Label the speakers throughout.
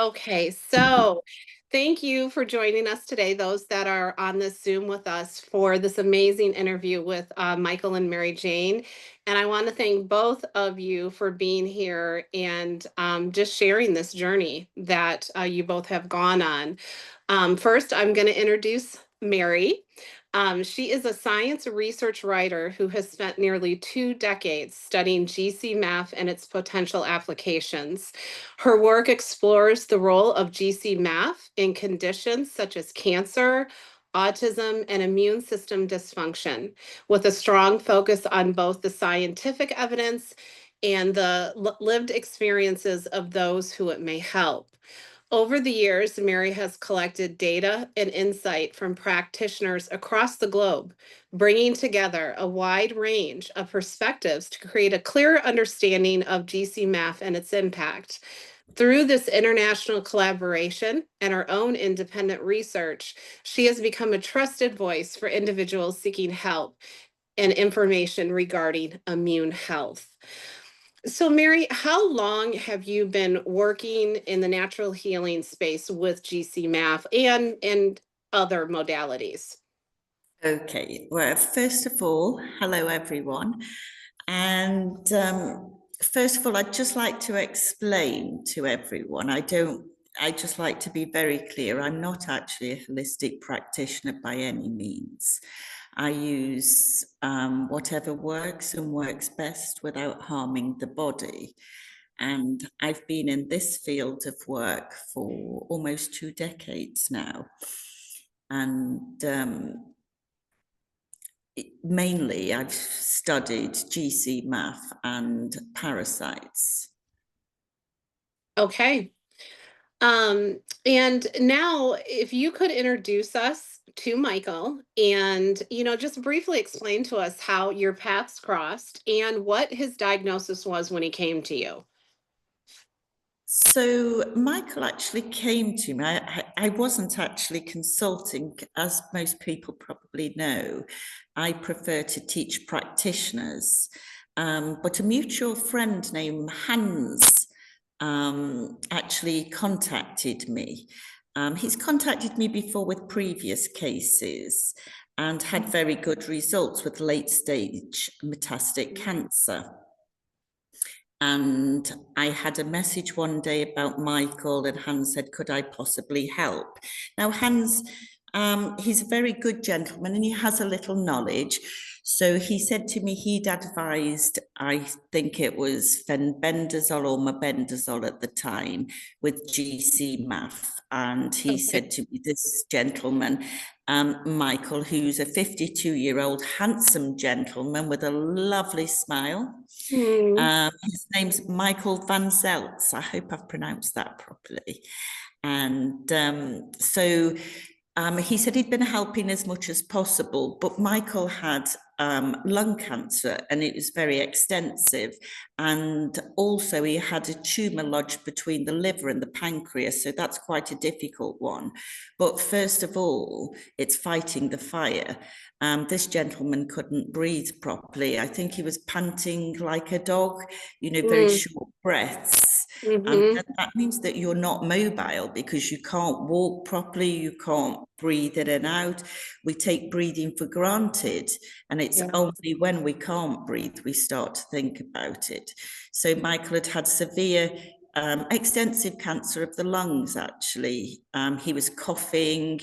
Speaker 1: Okay, so thank you for joining us today, those that are on this Zoom with us for this amazing interview with Michael and Maryjayne. And I want to thank both of you for being here and just sharing this journey that you both have gone on. First, I'm going to introduce Mary. She is a science research writer who has spent nearly 2 decades studying GcMAF and its potential applications. Her work explores the role of GcMAF in conditions such as cancer, autism, and immune system dysfunction, with a strong focus on both the scientific evidence and the lived experiences of those who it may help. Over the years, Mary has collected data and insight from practitioners across the globe, bringing together a wide range of perspectives to create a clearer understanding of GcMAF and its impact. Through this international collaboration and her own independent research, she has become a trusted voice for individuals seeking help and information regarding immune health. So, Mary, how long have you been working in the natural healing space with GcMAF and other modalities?
Speaker 2: Okay, well, first of all, hello everyone. And first of all, I'd just like to explain to everyone, I just like to be very clear, I'm not actually a holistic practitioner by any means. I use whatever works and works best without harming the body. And I've been in this field of work for almost 2 decades now. And mainly I've studied GcMAF and parasites.
Speaker 1: Okay. And now if you could introduce us to Michael and, just briefly explain to us how your paths crossed and what his diagnosis was when he came to you.
Speaker 2: So Michael actually came to me. I wasn't actually consulting, as most people probably know. I prefer to teach practitioners. But a mutual friend named Hans actually contacted me. He's contacted me before with previous cases and had very good results with late stage metastatic cancer. And I had a message one day about Michael, and Hans said, could I possibly help? Now, Hans, he's a very good gentleman and he has a little knowledge. So he said to me he'd advised, I think it was fenbendazole or mebendazole at the time, with GcMAF. And he
Speaker 1: Okay.
Speaker 2: said to me, this gentleman, Michael, who's a 52-year-old handsome gentleman with a lovely smile.
Speaker 1: Hmm.
Speaker 2: His name's Michael Van Zelst. I hope I've pronounced that properly. And he said he'd been helping as much as possible, but Michael had lung cancer and it was very extensive. And also he had a tumor lodged between the liver and the pancreas. So that's quite a difficult one. But first of all, it's fighting the fire. This gentleman couldn't breathe properly. I think he was panting like a dog, very
Speaker 1: Mm.
Speaker 2: short breaths.
Speaker 1: Hmm.
Speaker 2: And that means that you're not mobile because you can't walk properly, you can't breathe in and out. We take breathing for granted, and it's
Speaker 1: Yeah.
Speaker 2: only when we can't breathe we start to think about it. So Michael had severe extensive cancer of the lungs, actually. He was coughing,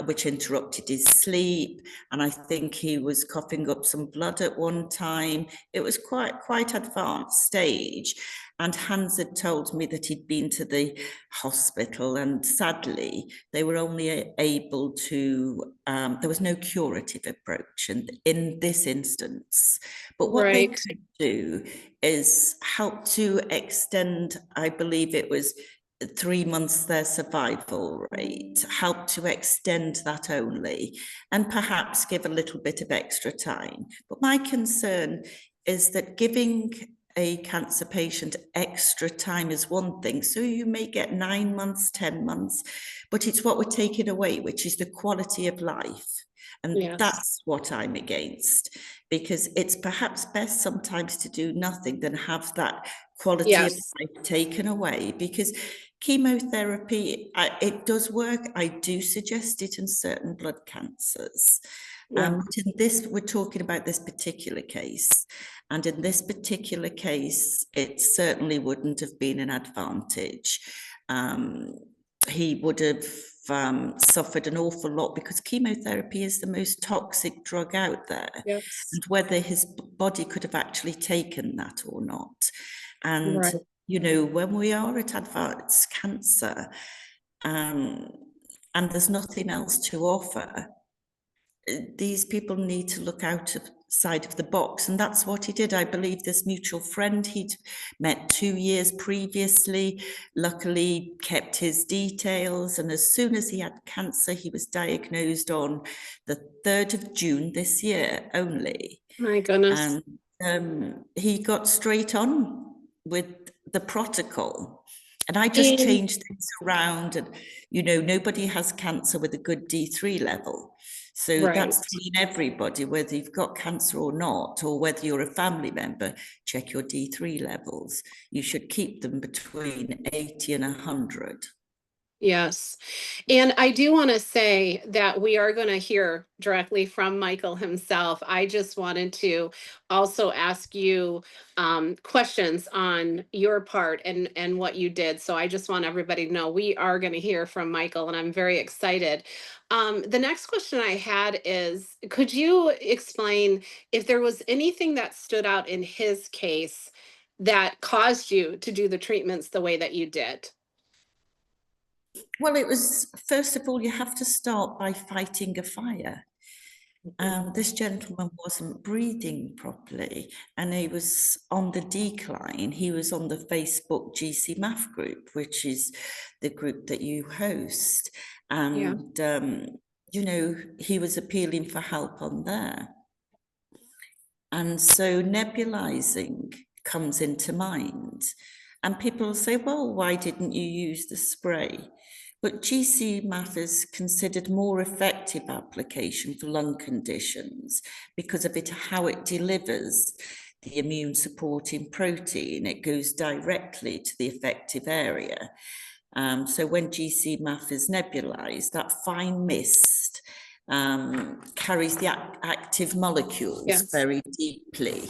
Speaker 2: which interrupted his sleep. And I think he was coughing up some blood at one time. It was quite advanced stage. And Hans had told me that he'd been to the hospital, and sadly, they were only able to, there was no curative approach in this instance. But what they
Speaker 1: Right.
Speaker 2: could do is help to extend, I believe it was 3 months their survival rate, help to extend that only, and perhaps give a little bit of extra time. But my concern is that giving a cancer patient extra time is one thing. So you may get 9 months, 10 months, but it's what we're taking away, which is the quality of life. And
Speaker 1: Yes.
Speaker 2: that's what I'm against, because it's perhaps best sometimes to do nothing than have that quality of
Speaker 1: Yes.
Speaker 2: life taken away. Because Chemotherapy, it does work. I do suggest it in certain blood cancers.
Speaker 1: Yeah.
Speaker 2: But in this, we're talking about this particular case. And in this particular case, it certainly wouldn't have been an advantage. He would have suffered an awful lot because chemotherapy is the most toxic drug out there,
Speaker 1: Yes.
Speaker 2: and whether his body could have actually taken that or not. And,
Speaker 1: Right.
Speaker 2: you know, when we are at advanced cancer, and there's nothing else to offer, these people need to look outside of the box. And that's what he did. I believe this mutual friend he'd met 2 years previously, luckily kept his details. And as soon as he had cancer, he was diagnosed on the 3rd of June this year only.
Speaker 1: My goodness.
Speaker 2: And he got straight on with the protocol. And I just
Speaker 1: And
Speaker 2: changed things around. And, you know, nobody has cancer with a good D3 level. So
Speaker 1: right.
Speaker 2: that's telling everybody, whether you've got cancer or not, or whether you're a family member, check your D3 levels. You should keep them between 80 and 100.
Speaker 1: Yes. And I do want to say that we are going to hear directly from Michael himself. I just wanted to also ask you questions on your part and what you did. So I just want everybody to know we are going to hear from Michael, and I'm very excited. The next question I had is, could you explain if there was anything that stood out in his case that caused you to do the treatments the way that you did?
Speaker 2: Well, it was, first of all, you have to start by fighting a fire. This gentleman wasn't breathing properly and he was on the decline. He was on the Facebook GcMAF group, which is the group that you host.
Speaker 1: Yeah.
Speaker 2: And, you know, he was appealing for help on there. And so nebulizing comes into mind. And people say, well, why didn't you use the spray? But GcMAF is considered more effective application for lung conditions because of how it delivers the immune supporting protein. It goes directly to the effective area. So when GcMAF is nebulized, that fine mist carries the active molecules
Speaker 1: Yes.
Speaker 2: very deeply.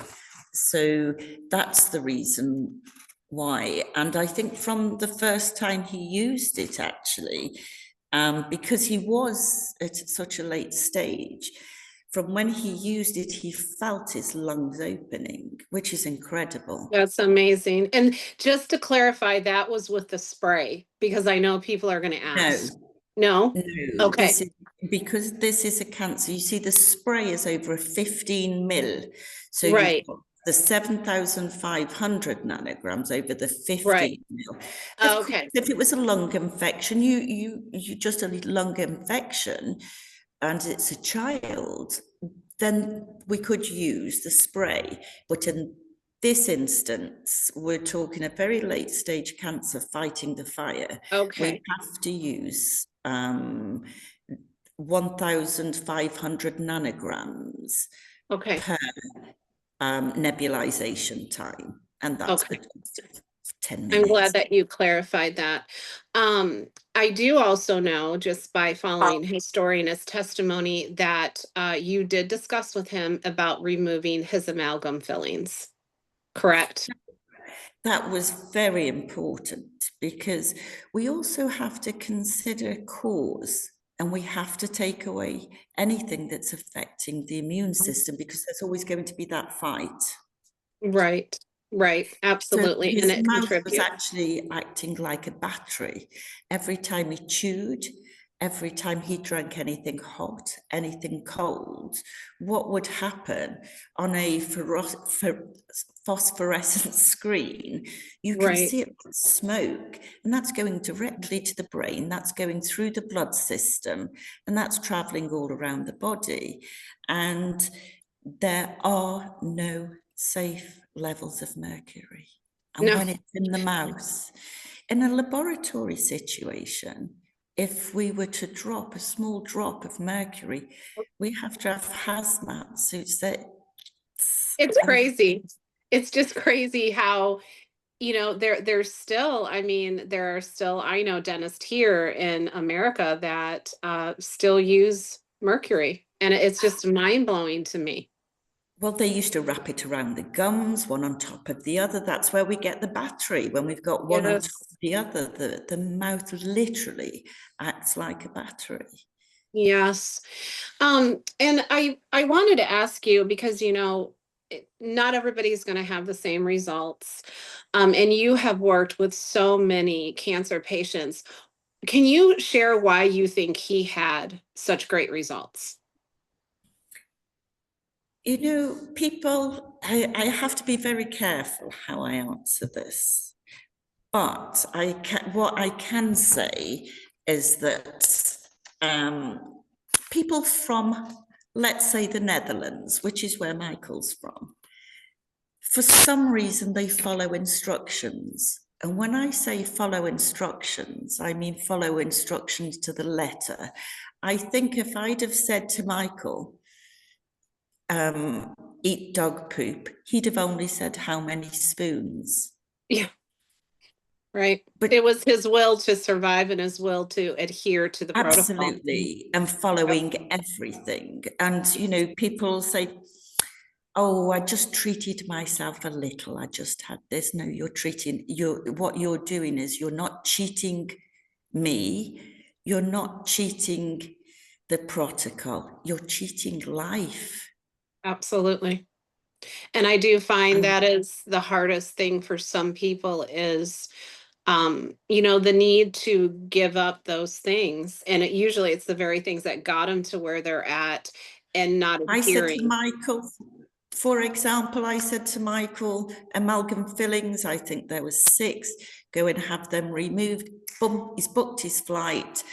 Speaker 2: So that's the reason why. And I think from the first time he used it, actually, because he was at such a late stage, from when he used it, he felt his lungs opening, which is incredible.
Speaker 1: That's amazing. And just to clarify, that was with the spray, because I know people are going to
Speaker 2: No,
Speaker 1: ask. No?
Speaker 2: no,
Speaker 1: Okay.
Speaker 2: this is because this is a cancer. You see, the spray is over a 15 mil. So you've
Speaker 1: Right.
Speaker 2: got the 7,500 nanograms over the
Speaker 1: Right.
Speaker 2: 15 mil. Of course,
Speaker 1: Okay.
Speaker 2: if it was a lung infection, you just a lung infection and it's a child, then we could use the spray. But in this instance, we're talking a very late stage cancer fighting the fire. We
Speaker 1: Okay.
Speaker 2: have to use 1,500 nanograms
Speaker 1: Okay.
Speaker 2: per nebulization time. And that's for
Speaker 1: Okay.
Speaker 2: 10
Speaker 1: I'm glad
Speaker 2: minutes.
Speaker 1: that you clarified that. I do also know, just by following his story and his testimony, that you did discuss with him about removing his amalgam fillings, correct?
Speaker 2: That was very important because we also have to consider cause and we have to take away anything that's affecting the immune system because there's always going to be that fight.
Speaker 1: Right. Right.
Speaker 2: So
Speaker 1: Absolutely. And
Speaker 2: his
Speaker 1: it
Speaker 2: mouth was
Speaker 1: contributes.
Speaker 2: actually acting like a battery. Every time he chewed, every time he drank anything hot, anything cold, what would happen on a phosphorescent screen? You can
Speaker 1: Right.
Speaker 2: see it smoke, and that's going directly to the brain, that's going through the blood system, and that's traveling all around the body. And there are no safe levels of mercury. And
Speaker 1: No.
Speaker 2: when it's in the mouth, in a laboratory situation, if we were to drop a small drop of mercury, we have to have hazmat suits that.
Speaker 1: It's crazy. It's just crazy how there's still, I mean, there are still, I know dentists here in America that still use mercury, and it's just mind blowing to me.
Speaker 2: Well, they used to wrap it around the gums, one on top of the other. That's where we get the battery. When we've got one on top
Speaker 1: Yes.
Speaker 2: of the other, the mouth literally acts like a battery.
Speaker 1: Yes. And I wanted to ask you because not everybody's going to have the same results. And you have worked with so many cancer patients. Can you share why you think he had such great results?
Speaker 2: People, I have to be very careful how I answer this. But what I can say is that people from, let's say, the Netherlands, which is where Michael's from, for some reason they follow instructions. And when I say follow instructions, I mean follow instructions to the letter. I think if I'd have said to Michael, eat dog poop, he'd have only said how many spoons.
Speaker 1: Yeah, right.
Speaker 2: But
Speaker 1: It was his will to survive and his will to adhere to the protocol.
Speaker 2: absolutely, and
Speaker 1: Yep.
Speaker 2: following everything. And, people say, oh, I just treated myself a little. I just had this. No, what you're doing is you're not cheating me. You're not cheating the protocol. You're cheating life.
Speaker 1: Absolutely. And I do find
Speaker 2: And
Speaker 1: that is the hardest thing for some people is the need to give up those things. And usually it's the very things that got them to where they're at and not
Speaker 2: I said to
Speaker 1: adhering.
Speaker 2: Michael, for example, I said to Michael, amalgam fillings, I think there was 6, go and have them removed. Boom, he's booked his flight.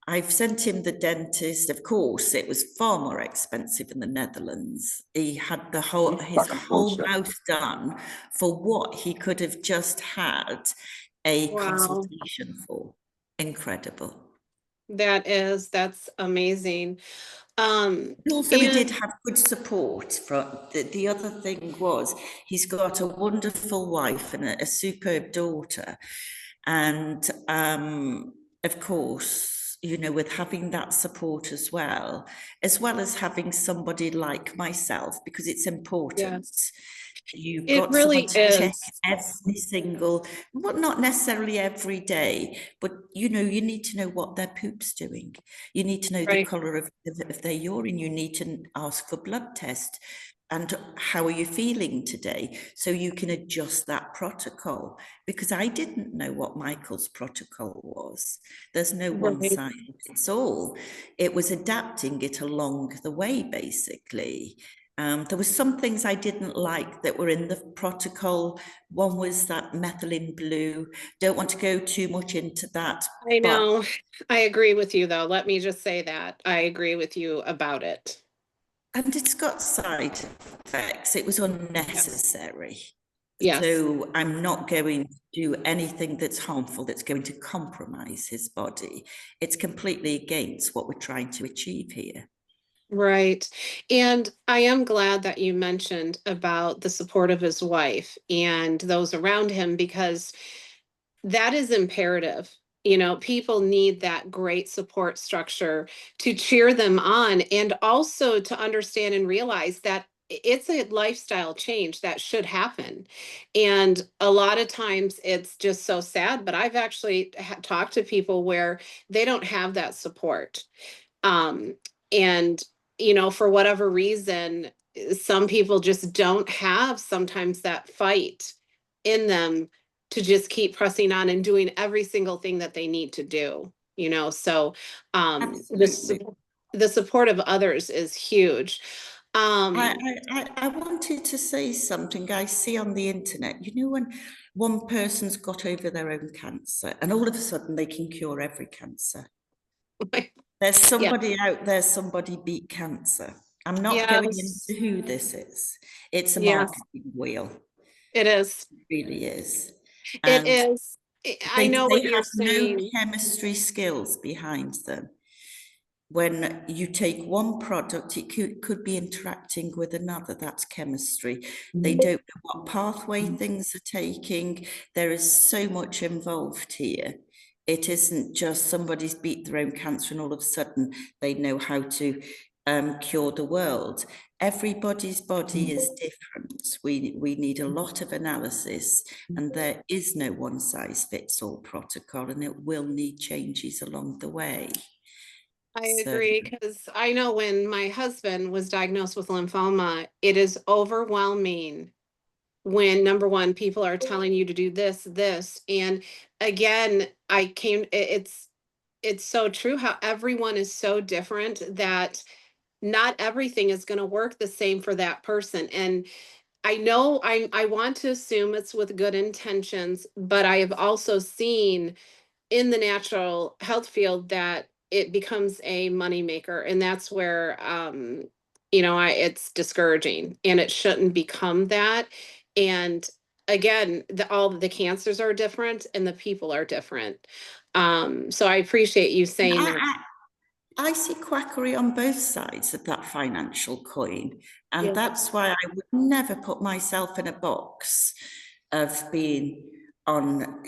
Speaker 2: I've sent him the dentist. Of course, it was far more expensive in the Netherlands. He had his whole mouth done for what he could have just had a
Speaker 1: Wow,
Speaker 2: consultation for. Incredible.
Speaker 1: that's amazing.
Speaker 2: Also, he did
Speaker 1: And
Speaker 2: have good support. From the other thing was he's got a wonderful wife and a superb daughter, and of course, with having that support as well as having somebody like myself, because it's important.
Speaker 1: yes,
Speaker 2: You've
Speaker 1: it
Speaker 2: got someone
Speaker 1: really
Speaker 2: to check
Speaker 1: is.
Speaker 2: every single, well, not necessarily every day, but you need to know what their poop's doing. You need to know the
Speaker 1: Right.
Speaker 2: colour of their urine. You need to ask for blood test. And how are you feeling today? So you can adjust that protocol. Because I didn't know what Michael's protocol was. There's no one
Speaker 1: Right.
Speaker 2: size fits all. It was adapting it along the way, basically. There were some things I didn't like that were in the protocol. One was that methylene blue. Don't want to go too much into that,
Speaker 1: I
Speaker 2: but
Speaker 1: know. I agree with you, though. Let me just say that. I agree with you about it.
Speaker 2: and it's got side effects. It was
Speaker 1: Yes.
Speaker 2: unnecessary.
Speaker 1: Yes.
Speaker 2: So I'm not going to do anything that's harmful, that's going to compromise his body. It's completely against what we're trying to achieve here.
Speaker 1: Right. And I am glad that you mentioned about the support of his wife and those around him because that is imperative. People need that great support structure to cheer them on and also to understand and realize that it's a lifestyle change that should happen. And a lot of times it's just so sad, but I've actually talked to people where they don't have that support. Um, and, for whatever reason, some people just don't have sometimes that fight in them to just keep pressing on and doing every single thing that they need to do, so
Speaker 2: Absolutely.
Speaker 1: the support of others is huge.
Speaker 2: I,
Speaker 1: Um,
Speaker 2: I wanted to say something I see on the internet. When one person's got over their own cancer and all of a sudden they can cure every cancer. There's
Speaker 1: yeah,
Speaker 2: somebody out there, somebody beat cancer. I'm not going
Speaker 1: yes,
Speaker 2: into who this is. It's a
Speaker 1: yes,
Speaker 2: marketing wheel.
Speaker 1: it is.
Speaker 2: It really is.
Speaker 1: It
Speaker 2: And
Speaker 1: is. I
Speaker 2: they
Speaker 1: know
Speaker 2: they
Speaker 1: what you're
Speaker 2: have no
Speaker 1: saying.
Speaker 2: chemistry skills behind them. when you take one product, it could be interacting with another. That's chemistry. They don't know what pathway things are taking. There is so much involved here. It isn't just somebody's beat their own cancer and all of a sudden they know how to cure the world. Everybody's body is different. We need a lot of analysis, and there is no one size fits all protocol, and it will need changes along the way.
Speaker 1: I
Speaker 2: So
Speaker 1: agree, because I know when my husband was diagnosed with lymphoma, it is overwhelming when, number one, people are telling you to do this. And again, it's so true how everyone is so different that not everything is going to work the same for that person. And I know I want to assume it's with good intentions, but I have also seen in the natural health field that it becomes a moneymaker, and that's where it's discouraging, and it shouldn't become that. And again, all the cancers are different and the people are different. So I appreciate you saying that.
Speaker 2: I see quackery on both sides of that financial coin. And
Speaker 1: Yeah.
Speaker 2: that's why I would never put myself in a box of being on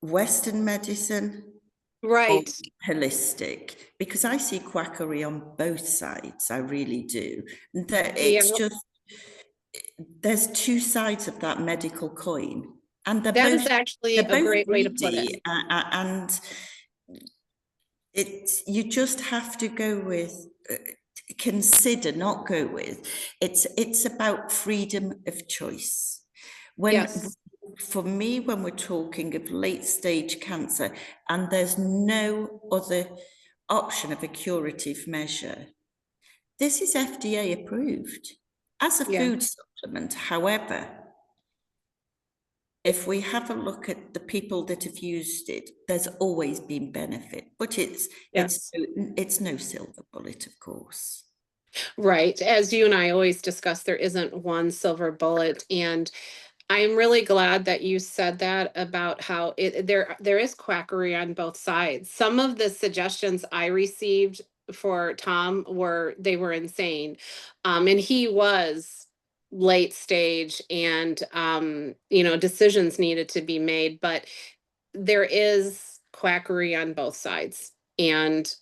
Speaker 2: Western medicine or
Speaker 1: Right.
Speaker 2: holistic, because I see quackery on both sides. I really do. That
Speaker 1: Yeah.
Speaker 2: it's just, there's two sides of that medical coin, and
Speaker 1: That is actually
Speaker 2: they're
Speaker 1: a
Speaker 2: both
Speaker 1: great way to put it.
Speaker 2: greedy, and you just have to go with, consider, not go with. It's about freedom of choice. When,
Speaker 1: Yes.
Speaker 2: for me, when we're talking of late stage cancer and there's no other option of a curative measure, this is FDA approved as a
Speaker 1: Yeah.
Speaker 2: food supplement. However, if we have a look at the people that have used it, there's always been benefit, but
Speaker 1: Yes.
Speaker 2: it's no silver bullet, of course.
Speaker 1: Right. As you and I always discuss, there isn't one silver bullet. And I'm really glad that you said that about how there is quackery on both sides. Some of the suggestions I received for Tom were insane. And he was late stage, and decisions needed to be made, but there is quackery on both sides. And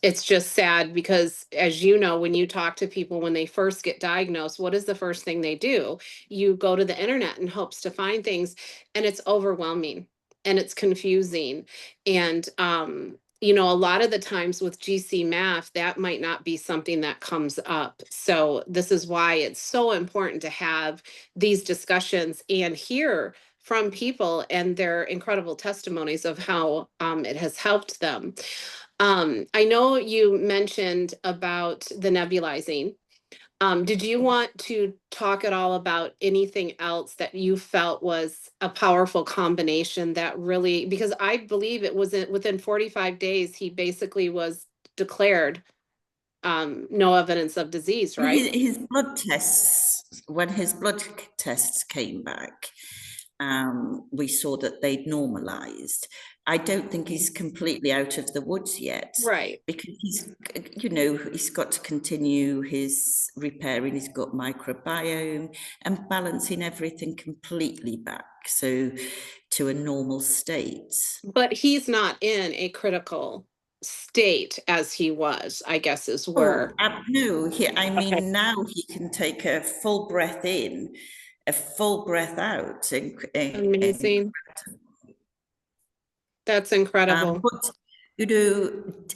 Speaker 1: it's just sad because, as you know, when you talk to people when they first get diagnosed, what is the first thing they do? You go to the internet in hopes to find things, and it's overwhelming and it's confusing. And a lot of the times with GcMAF, that might not be something that comes up. So this is why it's so important to have these discussions and hear from people and their incredible testimonies of how it has helped them. I know you mentioned about the nebulizing. Did you want to talk at all about anything else that you felt was a powerful combination that really, because I believe it was within 45 days, he basically was declared no evidence of disease, right?
Speaker 2: His blood tests, when his blood tests came back, we saw that they'd normalized. I don't think he's completely out of the woods yet,
Speaker 1: Right.
Speaker 2: because he's got to continue his repairing his gut microbiome and balancing everything completely back to a normal state.
Speaker 1: But he's not in a critical state as he was, I guess, is
Speaker 2: Oh,
Speaker 1: where.
Speaker 2: no, I
Speaker 1: Okay.
Speaker 2: mean, now he can take a full breath in, a full breath out.
Speaker 1: Amazing. That's incredible.
Speaker 2: But,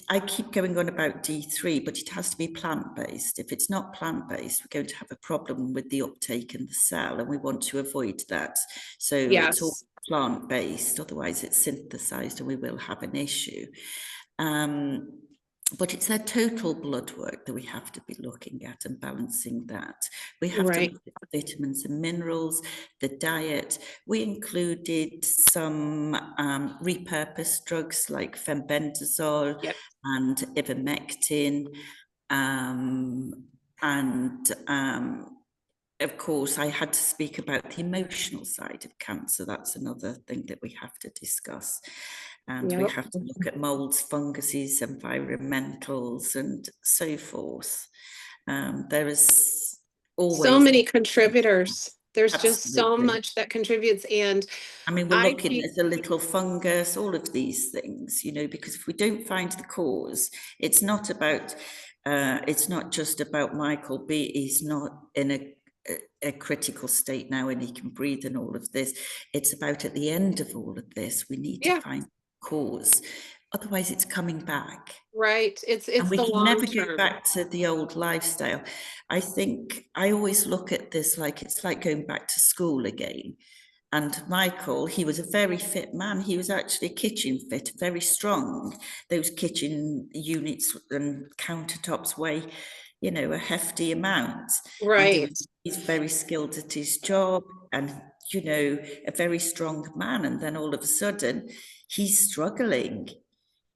Speaker 2: I keep going on about D3, but it has to be plant-based. If it's not plant-based, we're going to have a problem with the uptake in the cell, and we want to avoid that. So it's all
Speaker 1: Yes.
Speaker 2: plant-based, otherwise it's synthesized and we will have an issue. But it's their total blood work that we have to be looking at and balancing that. We have to
Speaker 1: Right.
Speaker 2: look at the vitamins and minerals, the diet. We included some repurposed drugs like fenbendazole
Speaker 1: Yep.
Speaker 2: and ivermectin, and of course, I had to speak about the emotional side of cancer. That's another thing that we have to discuss. And we
Speaker 1: Yep.
Speaker 2: have to look at molds, funguses, environmentals, and so forth. There is
Speaker 1: So
Speaker 2: always,
Speaker 1: many contributors. There's just so
Speaker 2: absolutely.
Speaker 1: much that contributes. And
Speaker 2: I mean, we're
Speaker 1: I
Speaker 2: looking
Speaker 1: think,
Speaker 2: at the little fungus, all of these things, you know, because if we don't find the cause, it's not about, it's not just about Michael B. He's not in a critical state now and he can breathe and all of this. It's about at the end of all of this, we need to
Speaker 1: yeah,
Speaker 2: find cause. Otherwise, it's coming back.
Speaker 1: right.
Speaker 2: And
Speaker 1: It's
Speaker 2: we
Speaker 1: the
Speaker 2: can
Speaker 1: long
Speaker 2: never go
Speaker 1: term.
Speaker 2: back to the old lifestyle. I think I always look at this like it's like going back to school again. And Michael, he was a very fit man. He was actually kitchen fit, very strong. Those kitchen units and countertops weigh, you know, a hefty amount. And
Speaker 1: Right.
Speaker 2: he's very skilled at his job and, you know, a very strong man. And then all of a sudden, he's struggling.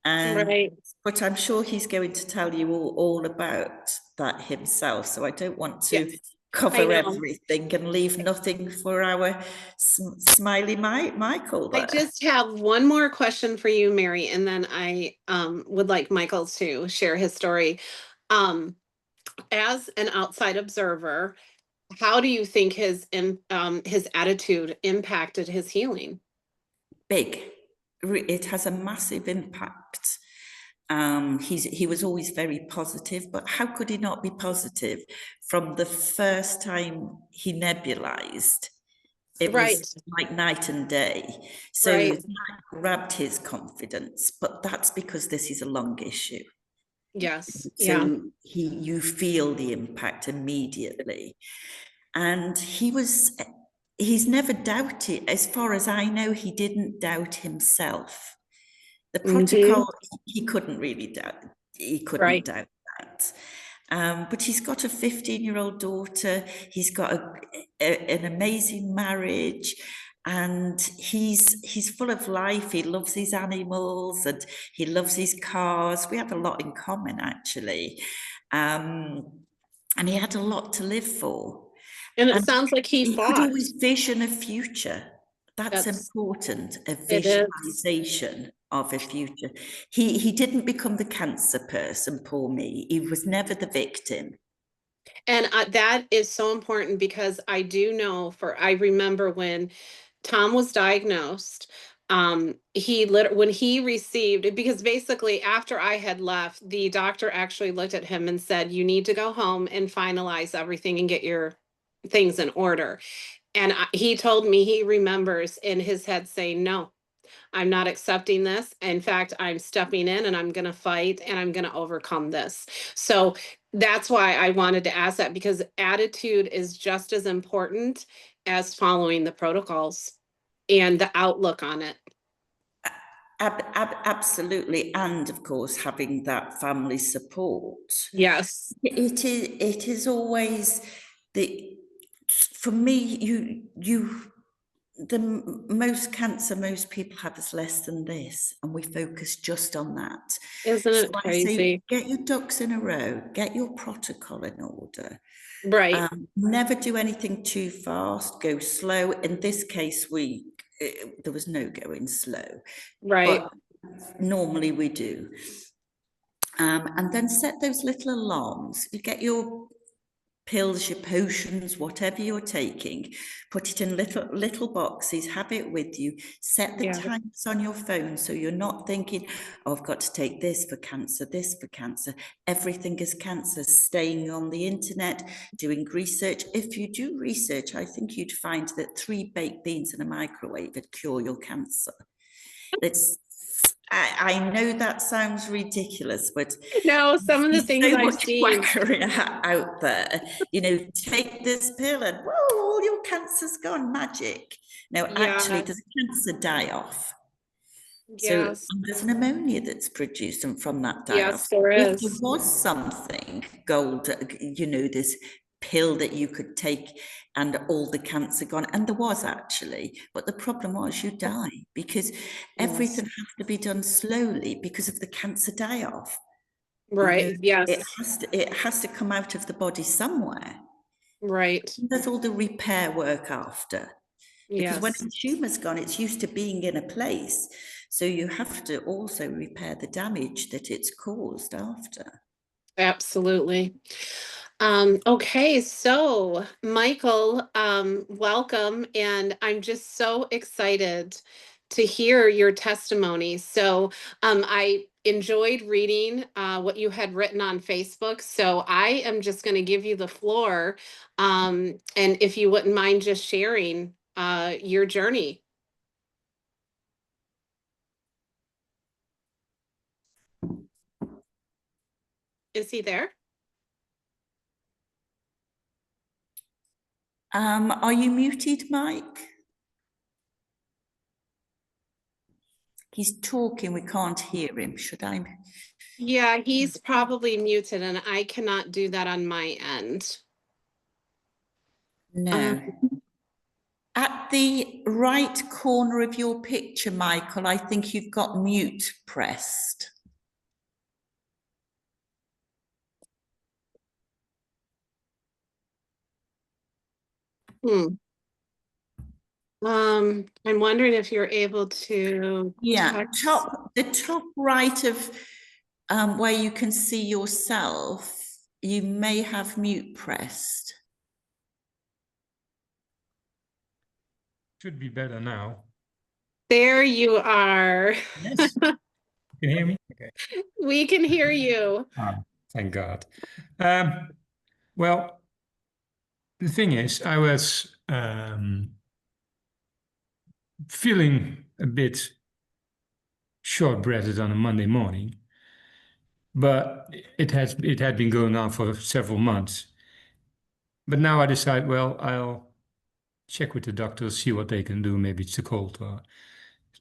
Speaker 2: And
Speaker 1: Right.
Speaker 2: but I'm sure he's going to tell you all about that himself. So I don't want to
Speaker 1: Yes. I
Speaker 2: cover
Speaker 1: know.
Speaker 2: everything and leave nothing for our smiley Michael
Speaker 1: I
Speaker 2: there.
Speaker 1: just have one more question for you, Mary, and then I would like Michael to share his story. Um, as an outside observer, how do you think his attitude impacted his healing?
Speaker 2: Big. It has a massive impact. He was always very positive, but how could he not be positive from the first time he nebulized? It was
Speaker 1: Right.
Speaker 2: like night and day. So
Speaker 1: Right.
Speaker 2: that grabbed his confidence, but that's because this is a long issue.
Speaker 1: Yes. Yeah.
Speaker 2: So you feel the impact immediately. And he's never doubted, as far as I know, he didn't doubt himself. The
Speaker 1: Hmm.
Speaker 2: protocol, he couldn't really doubt, he couldn't
Speaker 1: Right.
Speaker 2: doubt that. But he's got a 15-year-old daughter, he's got an amazing marriage, and he's full of life. He loves his animals and he loves his cars. We have a lot in common, actually. And he had a lot to live for.
Speaker 1: And it
Speaker 2: And
Speaker 1: sounds like he
Speaker 2: he could
Speaker 1: fought.
Speaker 2: always vision a future. That's
Speaker 1: That's
Speaker 2: important, a
Speaker 1: it is.
Speaker 2: visualization of a future. He didn't become the cancer person, poor me. He was never the victim.
Speaker 1: And that is so important because I remember when Tom was diagnosed, when he received, because basically after I had left, the doctor actually looked at him and said, "You need to go home and finalize everything and get your things in order." And he told me he remembers in his head saying, "No, I'm not accepting this. In fact, I'm stepping in and I'm going to fight and I'm going to overcome this." So that's why I wanted to ask that, because attitude is just as important as following the protocols and the outlook on it.
Speaker 2: Absolutely, and of course having that family support.
Speaker 1: Yes.
Speaker 2: It is always the for me you the most cancer most people have is less than this, and we focus just on that.
Speaker 1: Isn't
Speaker 2: So
Speaker 1: it
Speaker 2: I say,
Speaker 1: crazy?
Speaker 2: get your ducks in a row, get your protocol in order.
Speaker 1: Right.
Speaker 2: Never do anything too fast, go slow. In this case, there was no going slow,
Speaker 1: Right.
Speaker 2: but normally we do. And then set those little alarms. You get your pills, your potions, whatever you're taking, put it in little boxes, have it with you, set the
Speaker 1: Yeah.
Speaker 2: times on your phone so you're not thinking, oh, I've got to take this for cancer, this for cancer. Everything is cancer. Staying on the internet, doing research. If you do research, I think you'd find that 3 baked beans in a microwave would cure your cancer. It's I know that sounds ridiculous, but
Speaker 1: No, some of the
Speaker 2: there's
Speaker 1: things
Speaker 2: so
Speaker 1: I've
Speaker 2: much
Speaker 1: seen.
Speaker 2: quackery out there. You know, take this pill and whoa, all your cancer's gone, magic. No, actually,
Speaker 1: Yes.
Speaker 2: there's a cancer die-off. So
Speaker 1: Yes.
Speaker 2: there's an ammonia that's produced and from that die-off.
Speaker 1: Yes, there
Speaker 2: If there
Speaker 1: is.
Speaker 2: was something, gold, you know, this pill that you could take and all the cancer gone, and there was actually, but the problem was you die because
Speaker 1: Yes.
Speaker 2: everything has to be done slowly because of the cancer die-off. You know,
Speaker 1: Right. Yes.
Speaker 2: it has to come out of the body somewhere.
Speaker 1: Right.
Speaker 2: There's all the repair work after. Because when
Speaker 1: Yes.
Speaker 2: a tumour's gone, it's used to being in a place. So you have to also repair the damage that it's caused after.
Speaker 1: Absolutely. Okay, so Michael, welcome, and I'm just so excited to hear your testimony. So, I enjoyed reading what you had written on Facebook. So, I am just going to give you the floor, and if you wouldn't mind just sharing your journey. Is he there?
Speaker 2: Are you muted, Mike? He's talking, we can't hear him. Should I?
Speaker 1: Yeah, he's probably muted, and I cannot do that on my end. Um,
Speaker 2: No. At the right corner of your picture, Michael, I think you've got mute pressed.
Speaker 1: hmm. I'm wondering if you're able to
Speaker 2: Yeah,
Speaker 1: text.
Speaker 2: the top right of where you can see yourself, you may have mute pressed.
Speaker 3: Should be better now.
Speaker 1: There you are.
Speaker 3: Yes. You can hear me? Okay.
Speaker 1: We can hear you.
Speaker 3: Thank God. Well, the thing is, I was feeling a bit short-breathed on a Monday morning, but it had been going on for several months. But now I decide, well, I'll check with the doctors, see what they can do. Maybe it's a cold or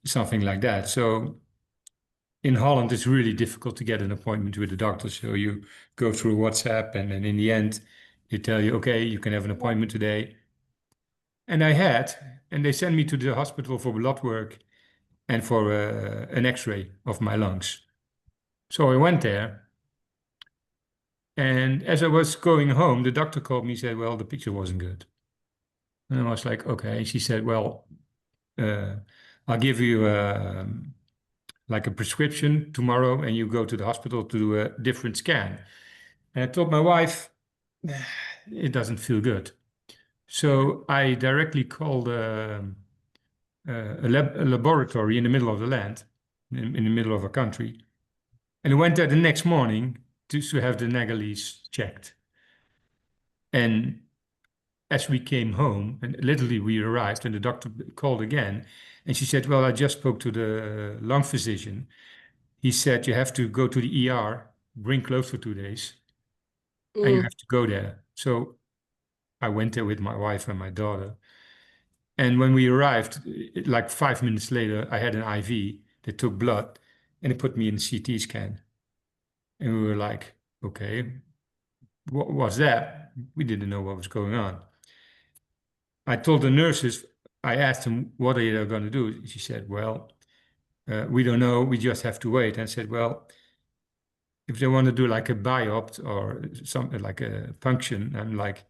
Speaker 3: something like that. So in Holland, it's really difficult to get an appointment with the doctor. So you go through WhatsApp, and then in the end, they tell you, okay, you can have an appointment today. And I had, and they sent me to the hospital for blood work and for an X-ray of my lungs. So I went there, and as I was going home, the doctor called me and said, well, the picture wasn't good. And I was like, okay. She said, well, uh, I'll give you like a prescription tomorrow, and you go to the hospital to do a different scan. And I told my wife, it doesn't feel good. So I directly called a laboratory in the middle of the land, in the middle of a country, and I went there the next morning to have the Nagalese checked. And as we came home, and literally we arrived, and the doctor called again, and she said, well, I just spoke to the lung physician. He said, you have to go to the ER, bring clothes for 2 days, and you
Speaker 1: Mm,
Speaker 3: have to go there. So I went there with my wife and my daughter. And when we arrived, like 5 minutes later, I had an IV. They took blood and they put me in a CT scan. And we were like, okay, what was that? We didn't know what was going on. I told the nurses, I asked them, what are you going to do? She said, well, we don't know. We just have to wait. And I said, well, if they want to do like a biopt or something like a punction, I'm like,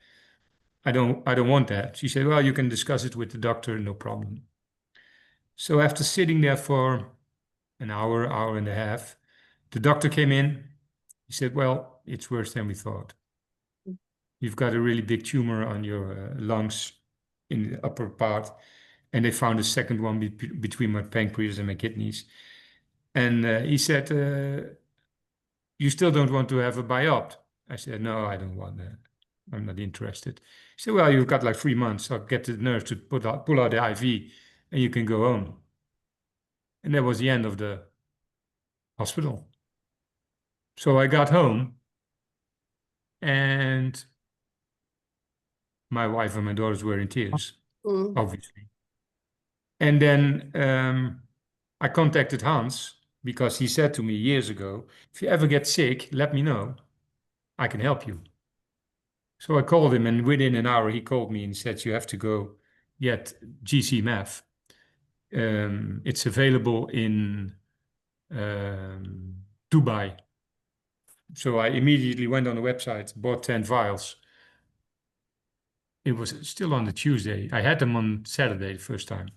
Speaker 3: I don't want that. She said, well, you can discuss it with the doctor, no problem. So after sitting there for an hour, hour and a half, the doctor came in. He said, well, it's worse than we thought. You've got a really big tumor on your lungs in the upper part. And they found a second one between my pancreas and my kidneys. And he said, you still don't want to have a biopsy? I said, no, I don't want that. I'm not interested. He said, well, you've got like 3 months. I'll get the nurse to pull out the IV and you can go home. And that was the end of the hospital. So I got home and my wife and my daughters were in tears,
Speaker 1: mm,
Speaker 3: obviously. And then I contacted Hans because he said to me years ago, if you ever get sick, let me know. I can help you. So I called him, and within an hour, he called me and said, you have to go get GcMAF. It's available in Dubai. So I immediately went on the website, bought 10 vials, it was still on the Tuesday. I had them on Saturday the first time.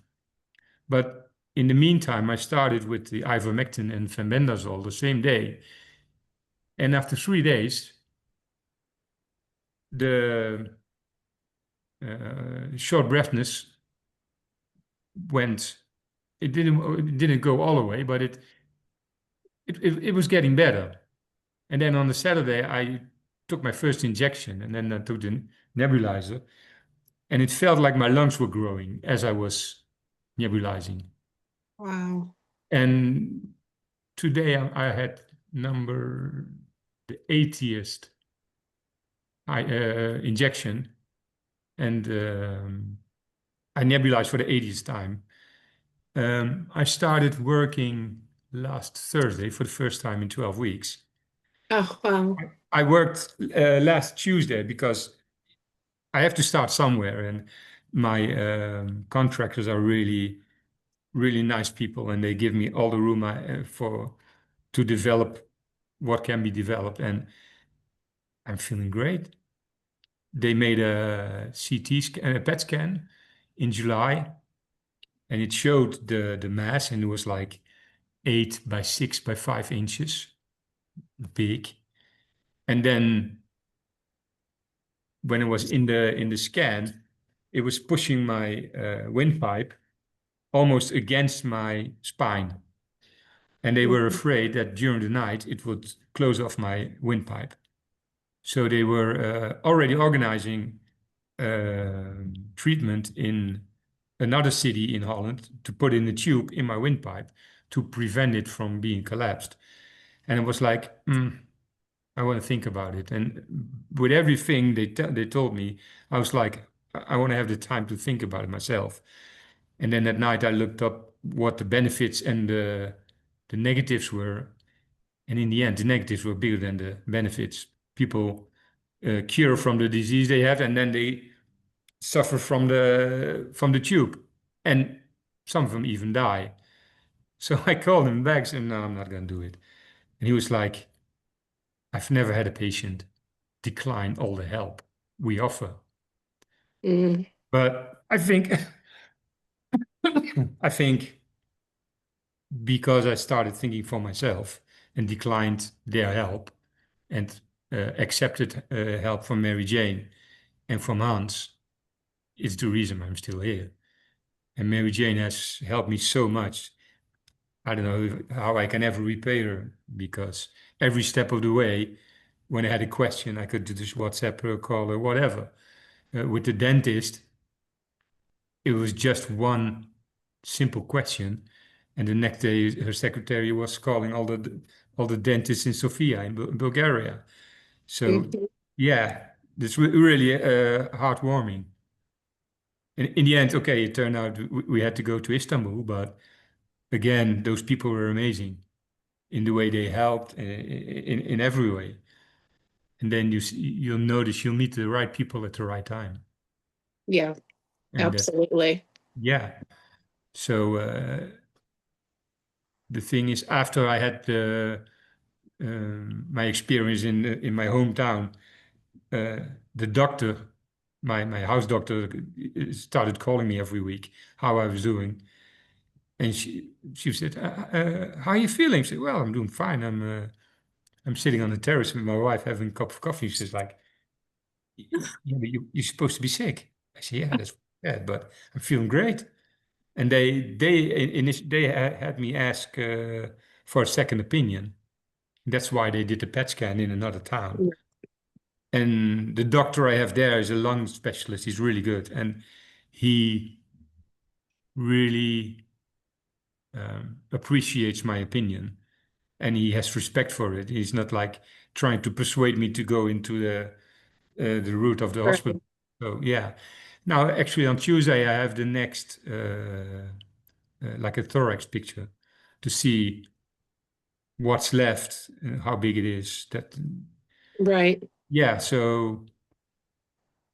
Speaker 3: But in the meantime, I started with the ivermectin and fenbendazole the same day. And after 3 days, the short breathness went. It didn't go all the way, but it was getting better. And then on the Saturday, I took my first injection, and then I took the nebulizer, and it felt like my lungs were growing as I was nebulizing.
Speaker 1: Wow.
Speaker 3: And today I had the 80th injection, and I nebulized for the 80th time. I started working last Thursday for the first time in 12 weeks.
Speaker 1: Oh, wow.
Speaker 3: I worked last Tuesday because I have to start somewhere, and my contractors are really, really nice people, and they give me all the room to develop what can be developed, and I'm feeling great. They made a CT scan, a PET scan in July, and it showed the mass, and it was like 8 by 6 by 5 inches big. And then when it was in the scan, it was pushing my windpipe almost against my spine. And they were afraid that during the night it would close off my windpipe. So they were already organizing treatment in another city in Holland to put in a tube in my windpipe to prevent it from being collapsed. And it was like, I want to think about it. And with everything they told me, I was like, I want to have the time to think about it myself. And then at night I looked up what the benefits and the negatives were. And in the end, the negatives were bigger than the benefits. People cure from the disease they have, and then they suffer from the tube, and some of them even die. So I called him back and said, no, I'm not going to do it. And he was like, I've never had a patient decline all the help we offer.
Speaker 1: Mm.
Speaker 3: But I think I think because I started thinking for myself and declined their help and accepted help from Maryjayne and from Hans, is the reason I'm still here. And Maryjayne has helped me so much. I don't know how I can ever repay her, because every step of the way, when I had a question, I could do this WhatsApp or call or whatever. With the dentist, it was just one simple question, and the next day her secretary was calling all the dentists in Sofia in Bulgaria. So
Speaker 1: Mhm.
Speaker 3: yeah, this really heartwarming. In the end, okay, it turned out we had to go to Istanbul, but again, those people were amazing in the way they helped in every way. And then you'll notice you'll meet the right people at the right time.
Speaker 1: Yeah,
Speaker 3: And
Speaker 1: absolutely.
Speaker 3: yeah. So the thing is, after I had my experience in my hometown, the doctor, my house doctor, started calling me every week how I was doing. And she said, "How are you feeling?" I said, "Well, I'm doing fine. I'm sitting on the terrace with my wife having a cup of coffee." She says, like, "Yeah, but you're supposed to be sick." I said, "Yeah, that's bad, but I'm feeling great." And they had me ask for a second opinion. That's why they did the PET scan in another town. And the doctor I have there is a lung specialist. He's really good, and he really appreciates my opinion, and he has respect for it. He's not like trying to persuade me to go into the route of the
Speaker 1: Right.
Speaker 3: hospital. So yeah. Now, actually, on Tuesday I have the next like a thorax picture to see what's left, how big it is. That
Speaker 1: Right.
Speaker 3: yeah. So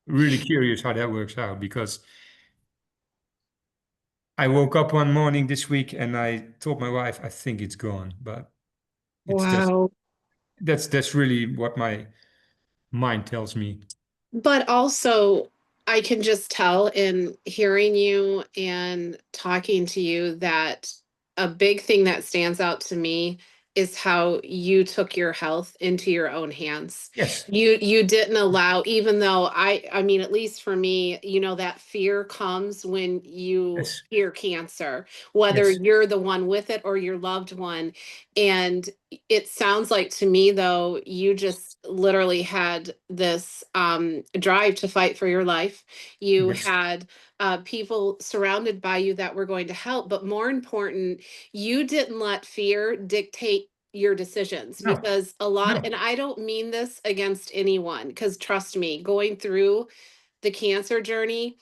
Speaker 3: really curious how that works out, because I woke up one morning this week and I told my wife, I think it's gone, but it's just
Speaker 1: Wow.
Speaker 3: that's really what my mind tells me.
Speaker 1: But also, I can just tell in hearing you and talking to you that a big thing that stands out to me is how you took your health into your own hands.
Speaker 3: Yes.
Speaker 1: You didn't allow, even though I mean, at least for me, you know, that fear comes when you
Speaker 3: Yes.
Speaker 1: hear cancer, whether
Speaker 3: Yes.
Speaker 1: you're the one with it or your loved one. And it sounds like to me, though, you just literally had this drive to fight for your life. You
Speaker 3: Yes.
Speaker 1: had people surrounded by you that were going to help, but more important, you didn't let fear dictate your decisions,
Speaker 3: No.
Speaker 1: because a lot,
Speaker 3: No.
Speaker 1: and I don't mean this against anyone, because trust me, going through the cancer journey,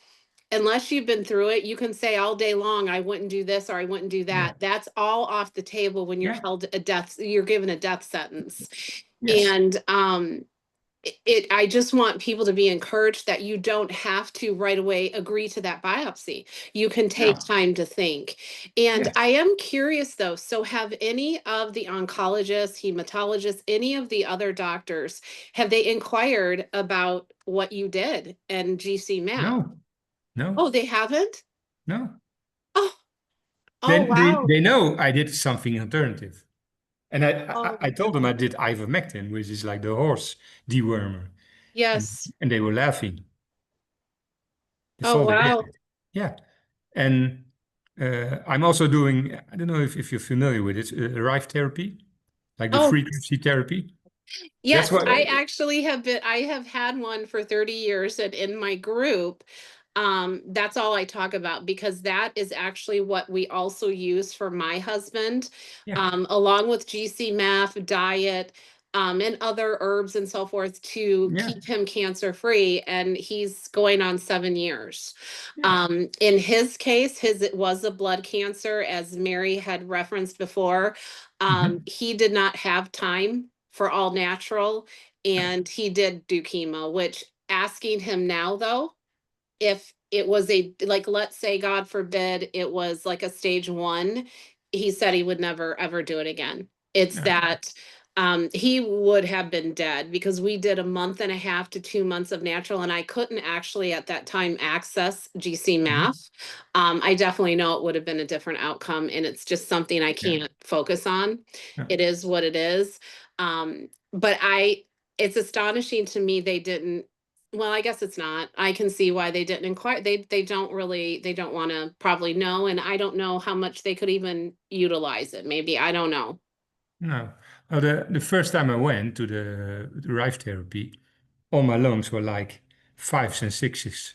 Speaker 1: unless you've been through it, you can say all day long, I wouldn't do this or I wouldn't do
Speaker 3: Yeah.
Speaker 1: that. That's all off the table when you're
Speaker 3: Yeah.
Speaker 1: held a death, you're given a death sentence.
Speaker 3: Yes.
Speaker 1: And I just want people to be encouraged that you don't have to right away agree to that biopsy. You can take
Speaker 3: No.
Speaker 1: time to think. And
Speaker 3: Yes.
Speaker 1: I am curious though, so have any of the oncologists, hematologists, any of the other doctors, have they inquired about what you did and GcMAF?
Speaker 3: No. No.
Speaker 1: Oh, they haven't?
Speaker 3: No.
Speaker 1: Oh, oh
Speaker 3: Then
Speaker 1: wow.
Speaker 3: they know I did something alternative. And
Speaker 1: Oh,
Speaker 3: I told them I did ivermectin, which is like the horse dewormer. And
Speaker 1: yes.
Speaker 3: and they were laughing. That's
Speaker 1: Oh
Speaker 3: all they
Speaker 1: wow.
Speaker 3: did. Yeah. And I'm also doing, I don't know if you're familiar with it, Rife therapy, like the
Speaker 1: Oh,
Speaker 3: frequency therapy. That's
Speaker 1: yes,
Speaker 3: what,
Speaker 1: I actually have been, I have had one for 30 years, and in my group, that's all I talk about, because that is actually what we also use for my husband,
Speaker 3: yeah.
Speaker 1: along with GcMAF, diet, and other herbs and so forth to
Speaker 3: Yeah.
Speaker 1: keep him cancer free. And he's going on 7 years.
Speaker 3: Yeah.
Speaker 1: In his case, it was a blood cancer, as Mary had referenced before.
Speaker 3: Mhm.
Speaker 1: He did not have time for all natural,
Speaker 3: No.
Speaker 1: and he did do chemo, which, asking him now though, if it was a, like, let's say, God forbid, it was like a stage 1, he said he would never ever do it again. It's
Speaker 3: No.
Speaker 1: that he would have been dead, because we did a month and a half to 2 months of natural, and I couldn't actually at that time access
Speaker 3: Mhm.
Speaker 1: GcMAF. I definitely know it would have been a different outcome, and it's just something I
Speaker 3: Yeah.
Speaker 1: can't focus on.
Speaker 3: No.
Speaker 1: It is what it is. But it's astonishing to me they didn't, well, I guess it's not. I can see why they didn't inquire. They don't really, they don't want to probably know, and I don't know how much they could even utilize it. Maybe, I don't know.
Speaker 3: No. Well, the first time I went to the Rife therapy, all my lungs were like 5s and 6s,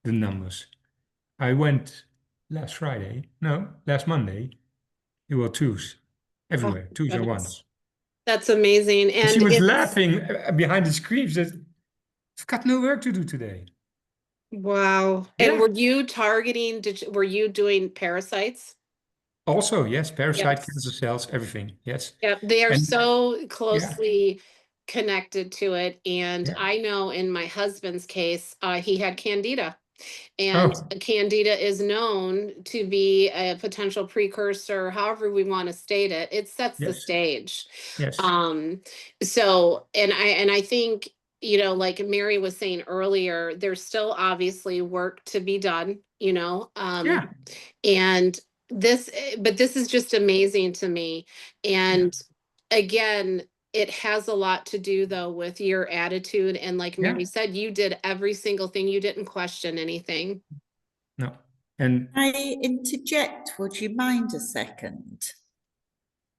Speaker 3: the numbers. I went last Friday, no, last Monday, it was 2s
Speaker 1: Oh,
Speaker 3: everywhere, 2s and
Speaker 1: goodness.
Speaker 3: 1s.
Speaker 1: That's amazing.
Speaker 3: And she
Speaker 1: And
Speaker 3: was
Speaker 1: it's,
Speaker 3: laughing behind the screen. She said, I've got no work to do today.
Speaker 1: wow. And
Speaker 3: Yeah.
Speaker 1: were you targeting, were you doing parasites?
Speaker 3: Also, yes, parasite, cancer
Speaker 1: Yes.
Speaker 3: cells, everything. Yes.
Speaker 1: Yep, they are
Speaker 3: And
Speaker 1: so
Speaker 3: yeah,
Speaker 1: closely connected to it. And
Speaker 3: yeah.
Speaker 1: I know in my husband's case, he had candida. And
Speaker 3: Oh,
Speaker 1: candida is known to be a potential precursor, however we want to state it. It sets the
Speaker 3: yes,
Speaker 1: stage.
Speaker 3: yes.
Speaker 1: Um, so, and I think, you know, like Mary was saying earlier, there's still obviously work to be done, you know.
Speaker 3: Yeah,
Speaker 1: And but this is just amazing to me.
Speaker 3: yeah,
Speaker 1: And again, it has a lot to do though with your attitude. And like
Speaker 3: yeah.
Speaker 1: Mary said, you did every single thing. You didn't question anything.
Speaker 3: No. And
Speaker 2: I interject, would you mind a second?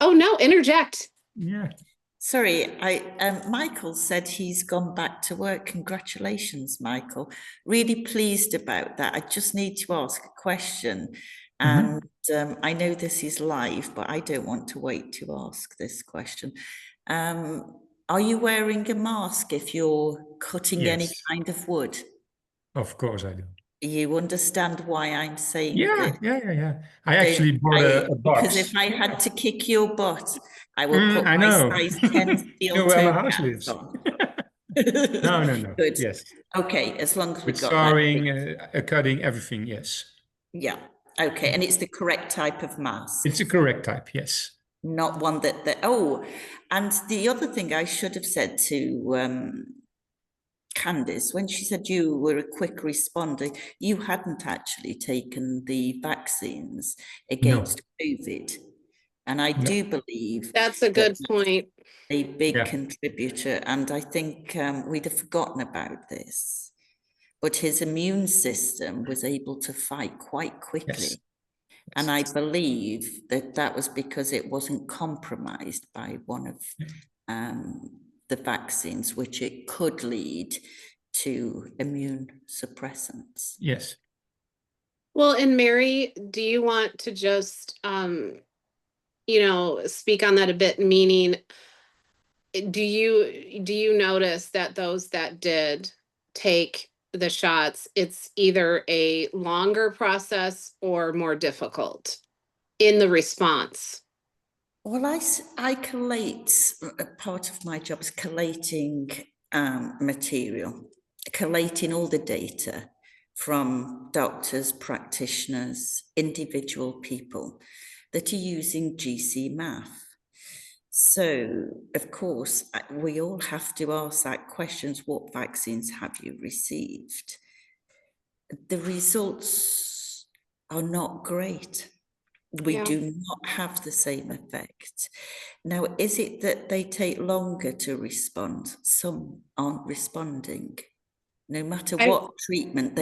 Speaker 1: Oh no, interject.
Speaker 2: Sorry, Michael said he's gone back to work. Congratulations, Michael. Really pleased about that. I just need to ask a question.
Speaker 3: mhm.
Speaker 2: And I know this is live, but I don't want to wait to ask this question. Are you wearing a mask if you're cutting any
Speaker 3: Yes,
Speaker 2: kind of wood?
Speaker 3: of course I do.
Speaker 2: You understand why I'm saying
Speaker 3: Yeah,
Speaker 2: this?
Speaker 3: yeah, yeah, yeah. I
Speaker 2: Don't
Speaker 3: actually bought
Speaker 2: I?
Speaker 3: a
Speaker 2: Because if
Speaker 3: box.
Speaker 2: I had to kick your butt, I will put
Speaker 3: I
Speaker 2: my
Speaker 3: know.
Speaker 2: size 10
Speaker 3: You
Speaker 2: steel
Speaker 3: know where my
Speaker 2: toe
Speaker 3: house
Speaker 2: caps
Speaker 3: lives.
Speaker 2: on.
Speaker 3: No, no, no.
Speaker 2: Good.
Speaker 3: Yes.
Speaker 2: Okay, as long as we
Speaker 3: With
Speaker 2: got that.
Speaker 3: sawing, cutting, everything, yes.
Speaker 2: Yeah. Okay, and it's the correct type of mask,
Speaker 3: It's the correct type, yes.
Speaker 2: not one that oh, and the other thing I should have said to Candice, when she said you were a quick responder, you hadn't actually taken the vaccines against COVID. And I do believe
Speaker 1: That's a good point.
Speaker 2: A big contributor, and I think we'd have forgotten about this. But his immune system was able to fight quite quickly. Yes. And I believe that that was because it wasn't compromised by one of the vaccines, which it could lead to immune suppressants.
Speaker 3: Yes.
Speaker 1: Well, and Mary, do you want to just, you know, speak on that a bit, meaning, do you notice that those that did take the shots, it's either a longer process or more difficult in the response?
Speaker 2: Well, I collate, part of my job is collating material, collating all the data from doctors, practitioners, individual people that are using GcMAF. So, of course, we all have to ask that questions, what vaccines have you received? The results are not great. We do not have the same effect. Now, is it that they take longer to respond? Some aren't responding. No matter what treatment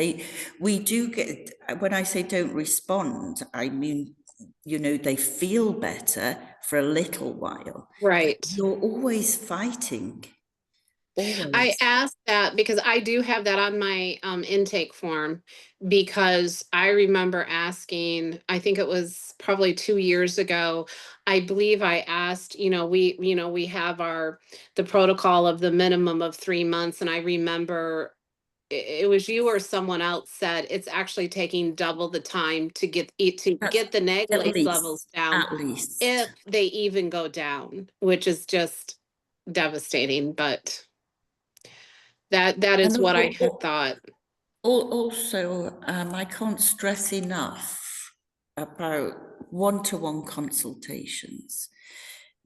Speaker 2: we do get, when I say don't respond, I mean, you know, they feel better for a little while.
Speaker 1: Right.
Speaker 2: You're always fighting. Always.
Speaker 1: I asked that because I do have that on my intake form, because I remember asking, I think it was probably 2 years ago, I believe I asked, you know, we have the protocol of the minimum of 3 months. And I remember it was you or someone else said it's actually taking double the time to get the negative levels down,
Speaker 2: at least,
Speaker 1: if they even go down, which is just devastating. But that is what I had thought.
Speaker 2: Also, I can't stress enough about one-to-one consultations,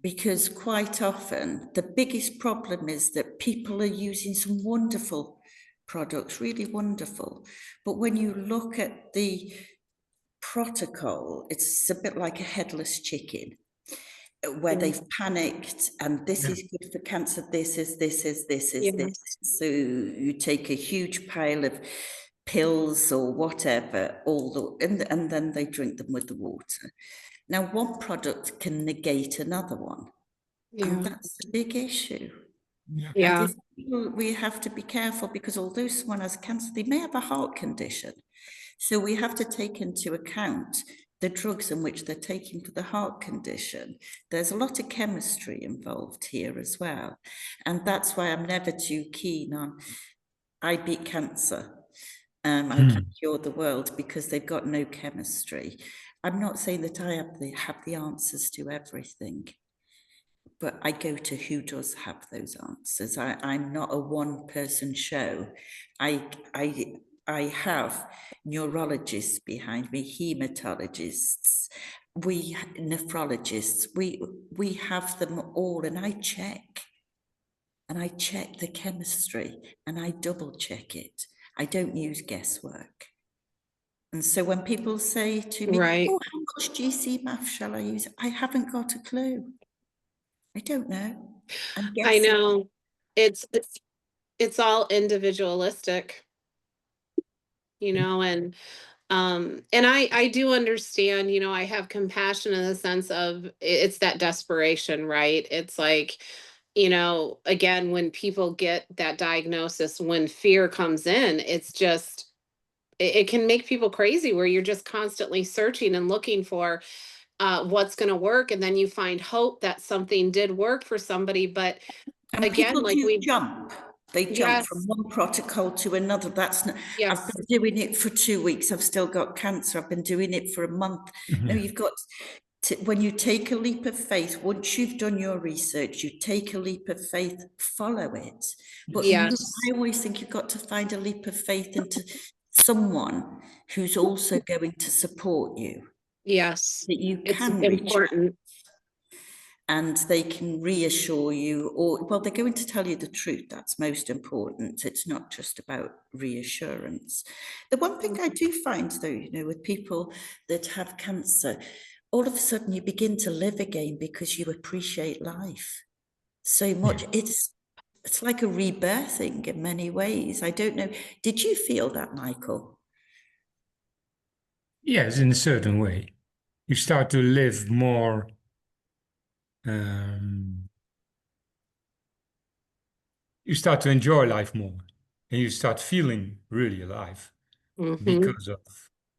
Speaker 2: because quite often the biggest problem is that people are using some wonderful products, really wonderful, but when you look at the protocol, it's a bit like a headless chicken, where they've panicked and this is good for cancer, this is. So you take a huge pile of pills or whatever, and then they drink them with the water. Now, one product can negate another one, and that's a big issue.
Speaker 1: Yeah.
Speaker 2: And we have to be careful, because although someone has cancer, they may have a heart condition. So we have to take into account the drugs in which they're taking for the heart condition. There's a lot of chemistry involved here as well. And that's why I'm never too keen on, I beat cancer, I can cure the world, because they've got no chemistry. I'm not saying that I have the answers to everything, but I go to who does have those answers. I'm not a one-person show. I have neurologists behind me, hematologists, nephrologists. We have them all, and I check the chemistry, and I double check it. I don't use guesswork. And so when people say to me, oh, how much GcMAF shall I use? I haven't got a clue. I don't know.
Speaker 1: I know. It's all individualistic, you know, and I do understand, you know, I have compassion in the sense of it's that desperation, right? It's like, you know, again, when people get that diagnosis, when fear comes in, it's just, it can make people crazy, where you're just constantly searching and looking for what's going to work. And then you find hope that something did work for somebody. But
Speaker 2: and
Speaker 1: again,
Speaker 2: people
Speaker 1: like
Speaker 2: jump. They jump from one protocol to another. That's not, I've been doing it for 2 weeks. I've still got cancer. I've been doing it for a month. No, you've got to, when you take a leap of faith, once you've done your research, you take a leap of faith, follow it. But I always think you've got to find a leap of faith into someone who's also going to support you.
Speaker 1: Yes,
Speaker 2: That you
Speaker 1: it's
Speaker 2: can
Speaker 1: important.
Speaker 2: and they can reassure you, or, well, they're going to tell you the truth. That's most important. It's not just about reassurance. The one thing I do find, though, you know, with people that have cancer, all of a sudden you begin to live again because you appreciate life so much.
Speaker 3: Yeah.
Speaker 2: It's like a rebirthing in many ways. I don't know. Did you feel that, Michael?
Speaker 3: Yes, in a certain way. You start to live more. You start to enjoy life more, and you start feeling really alive
Speaker 1: Mhm.
Speaker 3: because of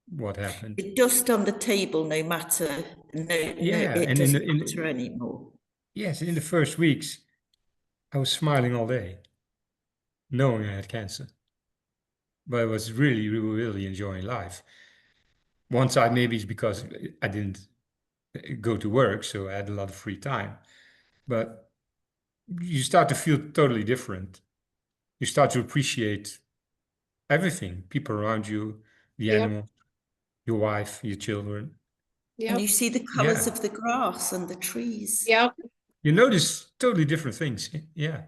Speaker 3: what happened.
Speaker 2: Dust on the table, no matter, no,
Speaker 3: Yeah,
Speaker 2: it
Speaker 3: and
Speaker 2: doesn't matter
Speaker 3: in
Speaker 2: anymore.
Speaker 3: yes, in the first weeks, I was smiling all day, knowing I had cancer, but I was really, really, really enjoying life. One side maybe is because I didn't go to work, so I had a lot of free time. But you start to feel totally different. You start to appreciate everything, people around you, the
Speaker 1: Yep.
Speaker 3: animal, your wife, your children.
Speaker 2: And
Speaker 1: Yep.
Speaker 2: you see the colours
Speaker 3: Yeah.
Speaker 2: of the grass and the trees.
Speaker 1: Yep.
Speaker 3: You notice totally different things. Yeah,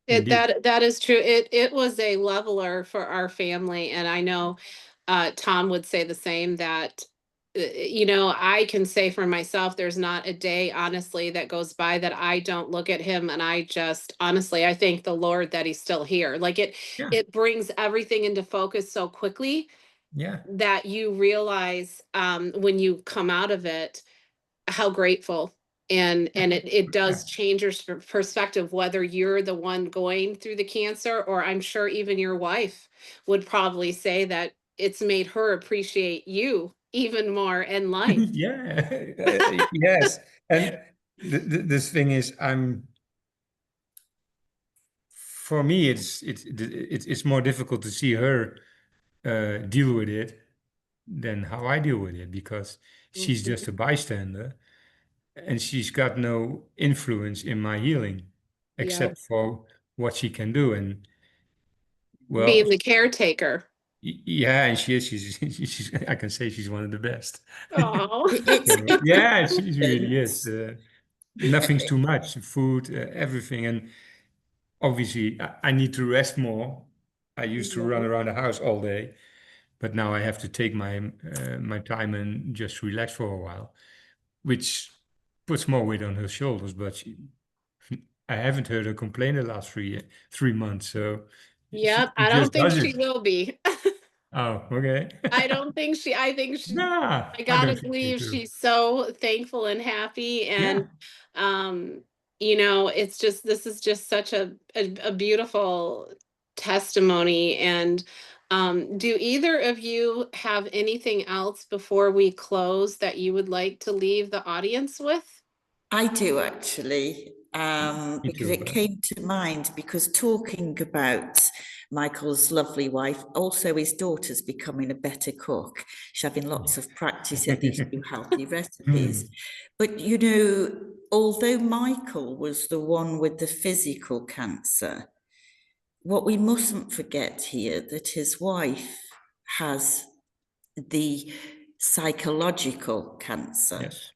Speaker 3: indeed.
Speaker 1: That is true. It was a leveler for our family, and I know Tom would say the same. That you know, I can say for myself, there's not a day, honestly, that goes by that I don't look at him and I just honestly, I thank the Lord that he's still here. Like
Speaker 3: Yeah,
Speaker 1: it brings everything into focus so quickly
Speaker 3: yeah,
Speaker 1: that you realize when you come out of it how grateful,
Speaker 3: yeah,
Speaker 1: and it
Speaker 3: yeah.
Speaker 1: does change your perspective whether you're the one going through the cancer, or I'm sure even your wife would probably say that it's made her appreciate you even more in life.
Speaker 3: Yeah, yes. And this thing is, for me, it's more difficult to see her deal with it than how I deal with it because she's
Speaker 1: Mhm.
Speaker 3: just a bystander and she's got no influence in my healing
Speaker 1: Yeah,
Speaker 3: except for what she can do. And well,
Speaker 1: being the caretaker.
Speaker 3: yeah, and I can say she's one of the best.
Speaker 1: Oh.
Speaker 3: So,
Speaker 2: It's
Speaker 3: yeah, she really is.
Speaker 2: thanks.
Speaker 3: Nothing's too much, food, everything. And obviously, I need to rest more. I used to run
Speaker 1: Yeah.
Speaker 3: around the house all day, but now I have to take my time and just relax for a while, which puts more weight on her shoulders. But I haven't heard her complain the last 3 months, so
Speaker 1: Yep,
Speaker 3: she
Speaker 1: I don't
Speaker 3: just
Speaker 1: think
Speaker 3: does
Speaker 1: she
Speaker 3: it.
Speaker 1: will be.
Speaker 3: Oh, okay.
Speaker 1: I don't think she I think she
Speaker 3: Nah,
Speaker 1: I
Speaker 3: I
Speaker 1: gotta
Speaker 3: don't think so
Speaker 1: believe
Speaker 3: too.
Speaker 1: she's so thankful and happy,
Speaker 3: Yeah,
Speaker 1: and um you know, it's just this is just such a beautiful testimony. And do either of you have anything else before we close that you would like to leave the audience with?
Speaker 2: I do actually,
Speaker 3: me
Speaker 2: because
Speaker 3: too.
Speaker 2: it came to mind because talking about Michael's lovely wife, also his daughter's becoming a better cook. She's having lots of practice at these new healthy
Speaker 3: Hmm.
Speaker 2: recipes. But you know, although Michael was the one with the physical cancer, what we mustn't forget here that his wife has the psychological cancer.
Speaker 3: Yes,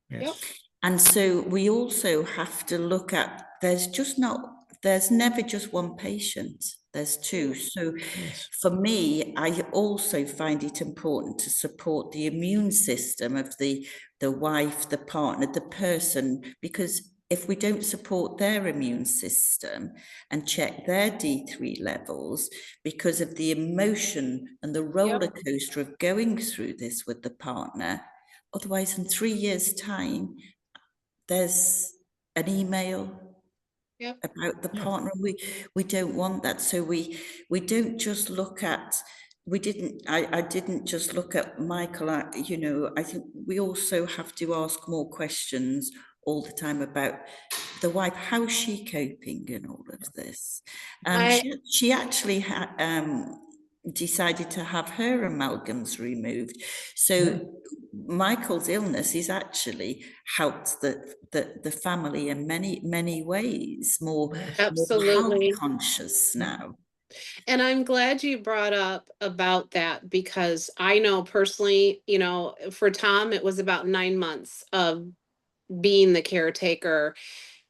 Speaker 1: Yep.
Speaker 3: yes,
Speaker 2: And so we also have to look at there's never just one patient, there's two. So
Speaker 3: yes,
Speaker 2: for me, I also find it important to support the immune system of the wife, the partner, the person, because if we don't support their immune system and check their D3 levels because of the emotion and the
Speaker 1: Yep.
Speaker 2: roller coaster of going through this with the partner, otherwise in 3 years' time, there's an email
Speaker 1: Yep.
Speaker 2: about the
Speaker 3: yeah,
Speaker 2: partner. We don't want that. So we don't just look at I didn't just look at Michael. You know, I think we also have to ask more questions all the time about the wife. How's she coping in all of this?
Speaker 1: I
Speaker 2: She actually decided to have her amalgams removed.
Speaker 3: yeah,
Speaker 2: So Michael's illness is actually helped the family in many ways,
Speaker 3: yes,
Speaker 2: more health
Speaker 1: absolutely.
Speaker 2: conscious
Speaker 3: yeah,
Speaker 2: now.
Speaker 1: And I'm glad you brought up about that because I know personally, you know, for Tom, it was about 9 months of being the caretaker,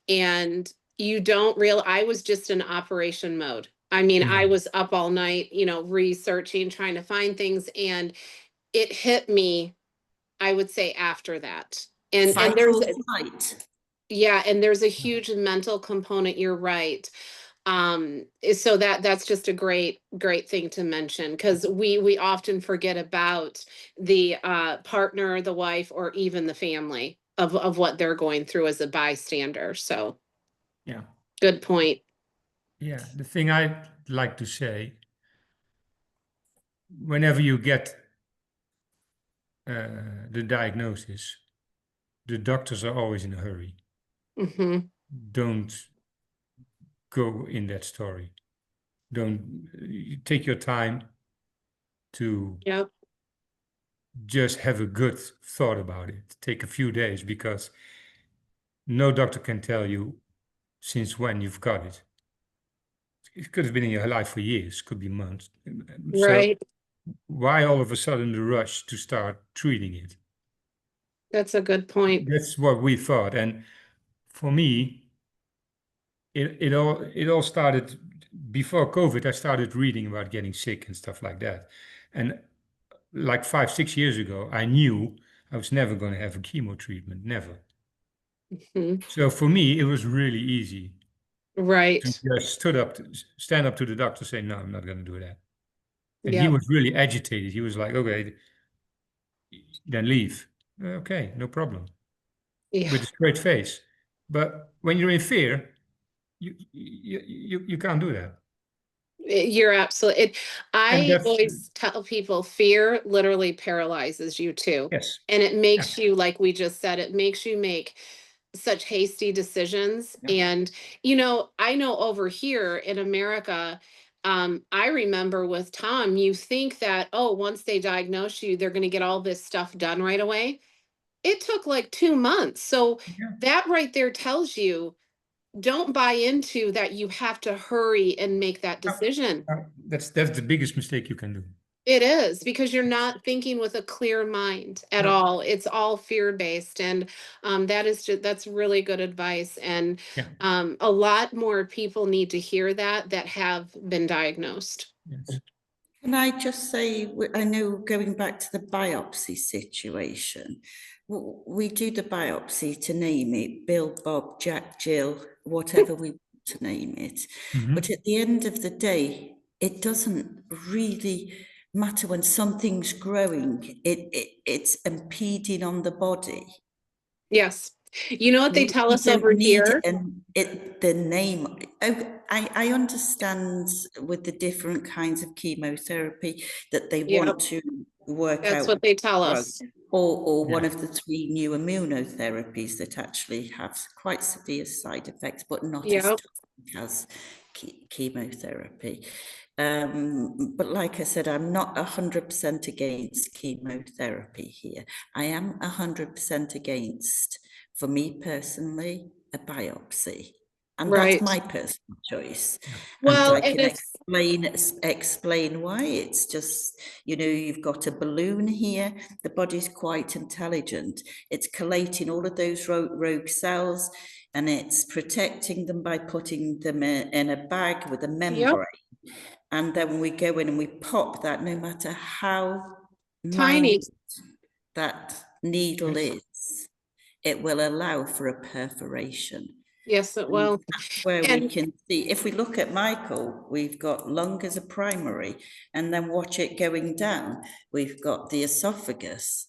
Speaker 1: and you don't real I was just in operation mode. I mean,
Speaker 3: Yeah.
Speaker 1: I was up all night, researching, trying to find things, and it hit me, I would say, after that. And
Speaker 2: Fight
Speaker 1: there's
Speaker 2: or flight.
Speaker 1: yeah, and there's a huge mental component, you're right. So that's just a great thing to mention, because we often forget about the partner, the wife, or even the family of what they're going through as a bystander. So
Speaker 3: Yeah.
Speaker 1: good point.
Speaker 3: Yeah. The thing I like to say, whenever you get the diagnosis, the doctors are always in a hurry.
Speaker 1: Hmm.
Speaker 3: Don't go in that story. Don't you take your time to
Speaker 1: Yep.
Speaker 3: just have a good thought about it. Take a few days, because no doctor can tell you since when you've got it. It could have been in your life for years, could be months. So
Speaker 1: Right.
Speaker 3: why all of a sudden the rush to start treating it?
Speaker 1: That's a good point.
Speaker 3: That's what we thought. And for me, it all started before COVID. I started reading about getting sick and stuff like that. And like 5, 6 years ago, I knew I was never going to have a chemo treatment, never.
Speaker 1: Hmm.
Speaker 3: So for me, it was really easy to
Speaker 1: Right.
Speaker 3: just stand up to the doctor, say, no, I'm not going to do that. And he
Speaker 1: Yep.
Speaker 3: was really agitated. He was like, okay, then leave. Okay, no problem.
Speaker 1: Yeah.
Speaker 3: With a straight face. But when you're in fear, you can't do that.
Speaker 1: You're absolutely
Speaker 3: And
Speaker 1: I
Speaker 3: that's,
Speaker 1: always tell people fear literally paralyzes you too.
Speaker 3: yes.
Speaker 1: And it
Speaker 3: Yeah.
Speaker 1: makes you, like we just said, it makes you make such hasty decisions.
Speaker 3: Yeah.
Speaker 1: And, I know over here in America, I remember with Tom, you think that, oh, once they diagnose you, they're going to get all this stuff done right away. It took like 2 months. So
Speaker 3: Yeah.
Speaker 1: that right there tells you, don't buy into that you have to hurry and make that
Speaker 3: Uh,
Speaker 1: decision.
Speaker 3: that's the biggest mistake you can do.
Speaker 1: It is, because you're not thinking with a clear mind at
Speaker 3: No.
Speaker 1: all. It's all fear-based, and that's really good advice. And
Speaker 3: Yeah.
Speaker 1: a lot more people need to hear that have been diagnosed.
Speaker 3: Yes.
Speaker 2: Can I just say, I know going back to the biopsy situation, we do the biopsy to name it Bill, Bob, Jack, Jill, whatever we want to name it.
Speaker 3: Mhm.
Speaker 2: But at the end of the day, it doesn't really matter when something's growing. It's impeding on the body.
Speaker 1: Yes. You know what they tell
Speaker 2: You
Speaker 1: us
Speaker 2: don't
Speaker 1: over
Speaker 2: need
Speaker 1: here?
Speaker 2: the name. Oh, I understand with the different kinds of chemotherapy that they
Speaker 1: Yeah,
Speaker 2: want to work
Speaker 1: that's
Speaker 2: out
Speaker 1: what they tell
Speaker 2: drug,
Speaker 1: us.
Speaker 2: or one
Speaker 3: Yeah.
Speaker 2: of the 3 new immunotherapies that actually have quite severe side effects, but not as
Speaker 1: Yeah,
Speaker 2: toxic as chemotherapy. But like I said, I'm not 100% against chemotherapy here. I am 100% against, for me personally, a biopsy. And that's
Speaker 1: right.
Speaker 2: my personal choice. And
Speaker 1: Well,
Speaker 2: I
Speaker 1: and
Speaker 2: can
Speaker 1: it's
Speaker 2: explain why. It's just, you've got a balloon here. The body's quite intelligent. It's collating all of those rogue cells, and it's protecting them by putting them in a bag with a
Speaker 1: yep,
Speaker 2: membrane. And then we go in and we pop that, no matter how
Speaker 1: tiny.
Speaker 2: minute that needle
Speaker 3: Yes.
Speaker 2: is, it will allow for a perforation.
Speaker 1: Yes, it
Speaker 2: And
Speaker 1: will.
Speaker 2: that's where we
Speaker 1: And
Speaker 2: can see, if we look at Michael, we've got lung as a primary, and then watch it going down. We've got the esophagus,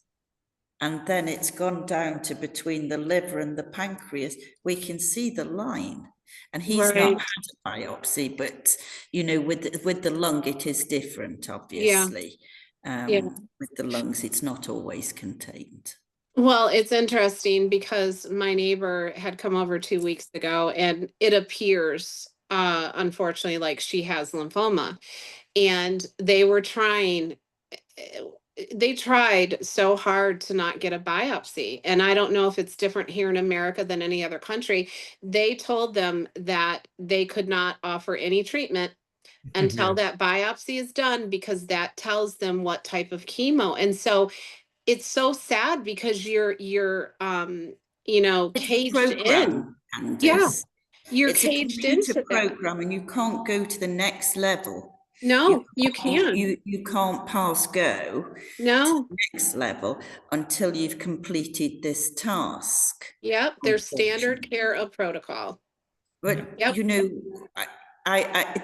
Speaker 2: and then it's gone down to between the liver and the pancreas. We can see the line. And he's not
Speaker 1: right.
Speaker 2: had a biopsy, but with the lung, it is different,
Speaker 1: Yeah.
Speaker 2: obviously.
Speaker 1: Yeah.
Speaker 2: With the lungs, it's not always contained.
Speaker 1: Well, it's interesting because my neighbor had come over 2 weeks ago, and it appears, unfortunately, like she has lymphoma. And eh, they tried so hard to not get a biopsy. And I don't know if it's different here in America than any other country. They told them that they could not offer any treatment until
Speaker 3: Yes.
Speaker 1: that biopsy is done, because that tells them what type of chemo. And so it's so sad, because you know,
Speaker 2: It's a
Speaker 1: caged in.
Speaker 2: program,
Speaker 1: Yeah,
Speaker 2: Candice.
Speaker 1: you're
Speaker 2: It's a
Speaker 1: caged
Speaker 2: computer
Speaker 1: into that.
Speaker 2: program, and you can't go to the next level.
Speaker 1: No, you can't.
Speaker 2: You can't pass go to
Speaker 1: No.
Speaker 2: the next level until you've completed this task.
Speaker 1: Yep, there's standard
Speaker 2: unfortunately.
Speaker 1: care of protocol.
Speaker 2: But
Speaker 1: Yep.
Speaker 2: you know,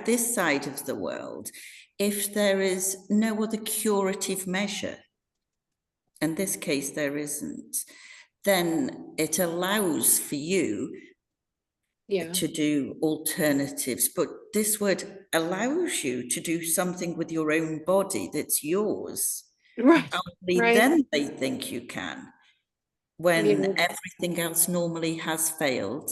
Speaker 2: this side of the world, if there is no other curative measure, in this case there isn't, then it allows for you
Speaker 1: Yeah.
Speaker 2: to do alternatives. But this word allows you to do something with your own body that's yours.
Speaker 1: Right.
Speaker 2: Only
Speaker 1: Right.
Speaker 2: then they think you can, when
Speaker 1: Yeah.
Speaker 2: everything else normally has failed.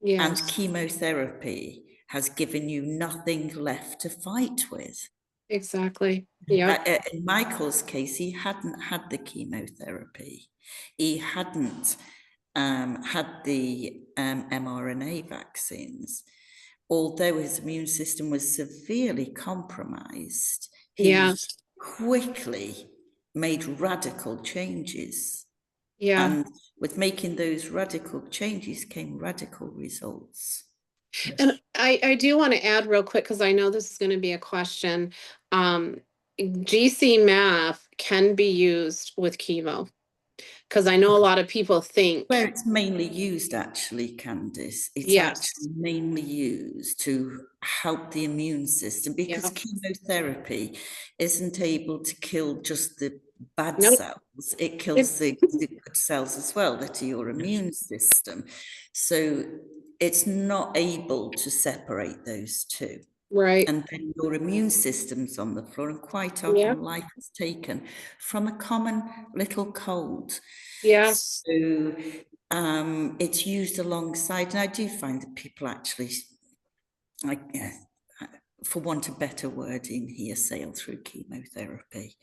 Speaker 2: And
Speaker 1: Yes.
Speaker 2: chemotherapy has given you nothing left to fight with.
Speaker 1: Exactly. Yeah.
Speaker 2: In Michael's case, he hadn't had the chemotherapy. He hadn't had the mRNA vaccines. Although his immune system was severely compromised, he
Speaker 1: Yeah.
Speaker 2: quickly made radical changes.
Speaker 1: Yeah.
Speaker 2: And with making those radical changes came radical results.
Speaker 1: And I do want to add real quick, because I know this is going to be a question. GcMAF can be used with chemo, because I know a lot of people think.
Speaker 2: Where it's mainly used, actually, Candice, it's
Speaker 1: Yes.
Speaker 2: actually mainly used to help the immune system, because chemotherapy isn't able to kill just the bad
Speaker 1: Nope.
Speaker 2: cells. It kills the good cells as well that are your immune system. So it's not able to separate those two.
Speaker 1: Right.
Speaker 2: And then your immune system's on the floor, and quite often
Speaker 1: Yeah.
Speaker 2: life is taken from a common little cold.
Speaker 1: Yes.
Speaker 2: So it's used alongside, and I do find that people actually, like, for want of better wording here, sail through chemotherapy.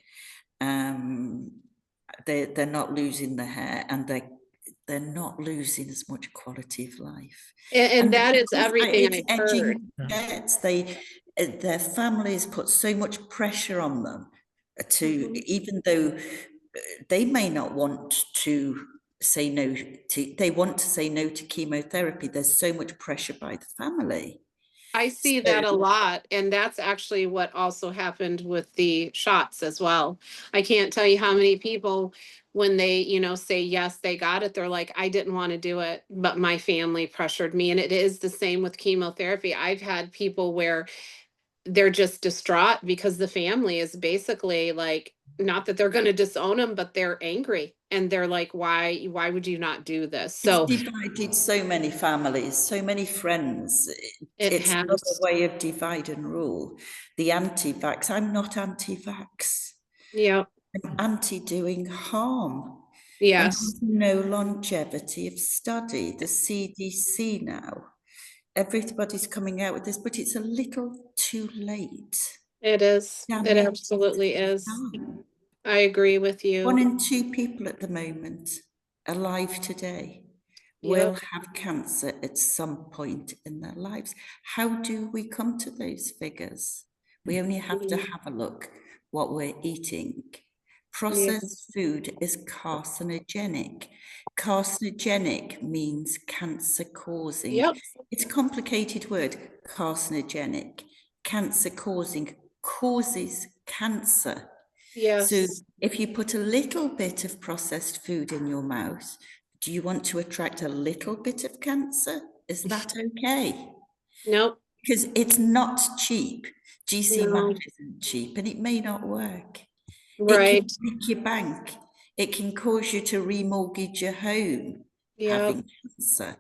Speaker 2: They're not losing the hair, and they're not losing as much quality of life.
Speaker 1: And that is everything
Speaker 2: it's
Speaker 1: I've heard.
Speaker 2: debts. Their families put so much pressure on them to, even though they may not want to say no to, they want to say no to chemotherapy. There's so much pressure by the family.
Speaker 1: I see that a lot, and that's actually what also happened with the shots as well. I can't tell you how many people, when they, you know, say yes, they got it, they're like, I didn't want to do it, but my family pressured me. And it is the same with chemotherapy. I've had people where they're just distraught because the family is basically like, not that they're going to disown them, but they're angry, and they're like, why would you not do this? So
Speaker 2: it's divided so many families, so many friends. It's another way of divide and rule. The anti-vax, I'm not anti-vax.
Speaker 1: Yeah.
Speaker 2: I'm anti-doing harm.
Speaker 1: Yes.
Speaker 2: And no longevity of study. The CDC now, everybody's coming out with this, but it's a little too late.
Speaker 1: It is. It absolutely is. I agree with you.
Speaker 2: 1 in 2 people at the moment alive today will have cancer at some point in their lives. How do we come to those figures? We only have to have a look what we're eating. Processed food is carcinogenic. Carcinogenic means cancer causing. It's a complicated word, carcinogenic. Cancer causing, causes cancer.
Speaker 1: Yes.
Speaker 2: So if you put a little bit of processed food in your mouth, do you want to attract a little bit of cancer? Is that okay?
Speaker 1: Nope.
Speaker 2: Because it's not cheap. GcMAF isn't cheap, and it may not work.
Speaker 1: Right.
Speaker 2: It can break your bank. It can cause you to remortgage your home, having cancer.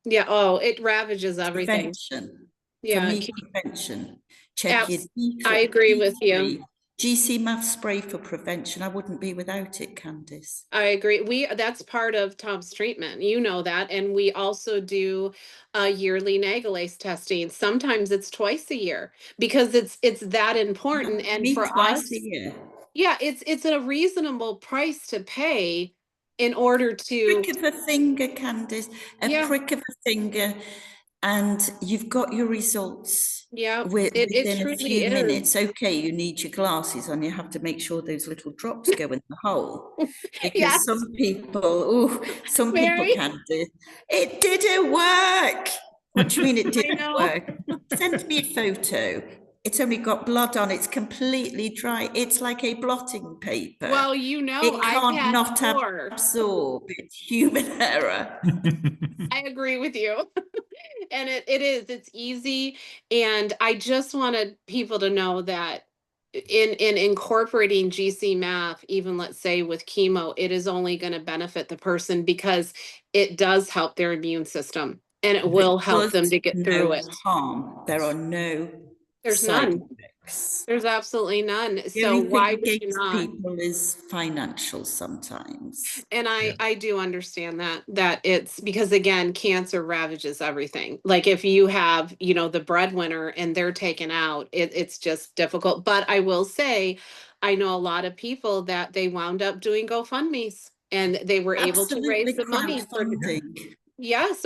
Speaker 1: Yeah. Oh, it ravages everything.
Speaker 2: Prevention.
Speaker 1: Yeah.
Speaker 2: For me, prevention. Check your
Speaker 1: I agree with you.
Speaker 2: GcMAF spray for prevention. I wouldn't be without it, Candice.
Speaker 1: I agree. That's part of Tom's treatment. You know that. And we also do yearly nagalase testing. Sometimes it's twice a year, because it's that important. And
Speaker 2: Me
Speaker 1: for
Speaker 2: twice
Speaker 1: us,
Speaker 2: a year.
Speaker 1: yeah, it's a reasonable price to pay in order to
Speaker 2: prick of a finger, Candice. A prick of a finger and you've got your results
Speaker 1: Yeah, it
Speaker 2: within a
Speaker 1: truly
Speaker 2: few
Speaker 1: is.
Speaker 2: minutes. Okay, you need your glasses on. You have to make sure those little drops go in the hole, because
Speaker 1: Yes.
Speaker 2: some people
Speaker 1: Mary?
Speaker 2: can do. It didn't work. What do you mean it didn't
Speaker 1: know.
Speaker 2: work? Send me a photo. It's only got blood on. It's completely dry. It's like a blotting paper.
Speaker 1: Well, you know,
Speaker 2: it
Speaker 1: I've
Speaker 2: can't
Speaker 1: had
Speaker 2: not
Speaker 1: more.
Speaker 2: absorb. It's human error.
Speaker 1: I agree with you. And it's easy. And I just wanted people to know that in incorporating GcMAF, even let's say with chemo, it is only going to benefit the person because it does help their immune system and it will help them to get through it.
Speaker 2: Harm. There are no
Speaker 1: There's
Speaker 2: side
Speaker 1: none.
Speaker 2: effects.
Speaker 1: There's absolutely none.
Speaker 2: The
Speaker 1: So
Speaker 2: only
Speaker 1: why
Speaker 2: thing
Speaker 1: would you
Speaker 2: against
Speaker 1: not?
Speaker 2: people is financial sometimes.
Speaker 1: And
Speaker 3: Yeah.
Speaker 1: I do understand that it's because again, cancer ravages everything. Like if you have, you know, the breadwinner and they're taken out, it's just difficult. But I will say, I know a lot of people that they wound up doing GoFundMes and they were able to raise
Speaker 2: Absolutely
Speaker 1: the money for.
Speaker 2: crowdfunding.
Speaker 1: Yes,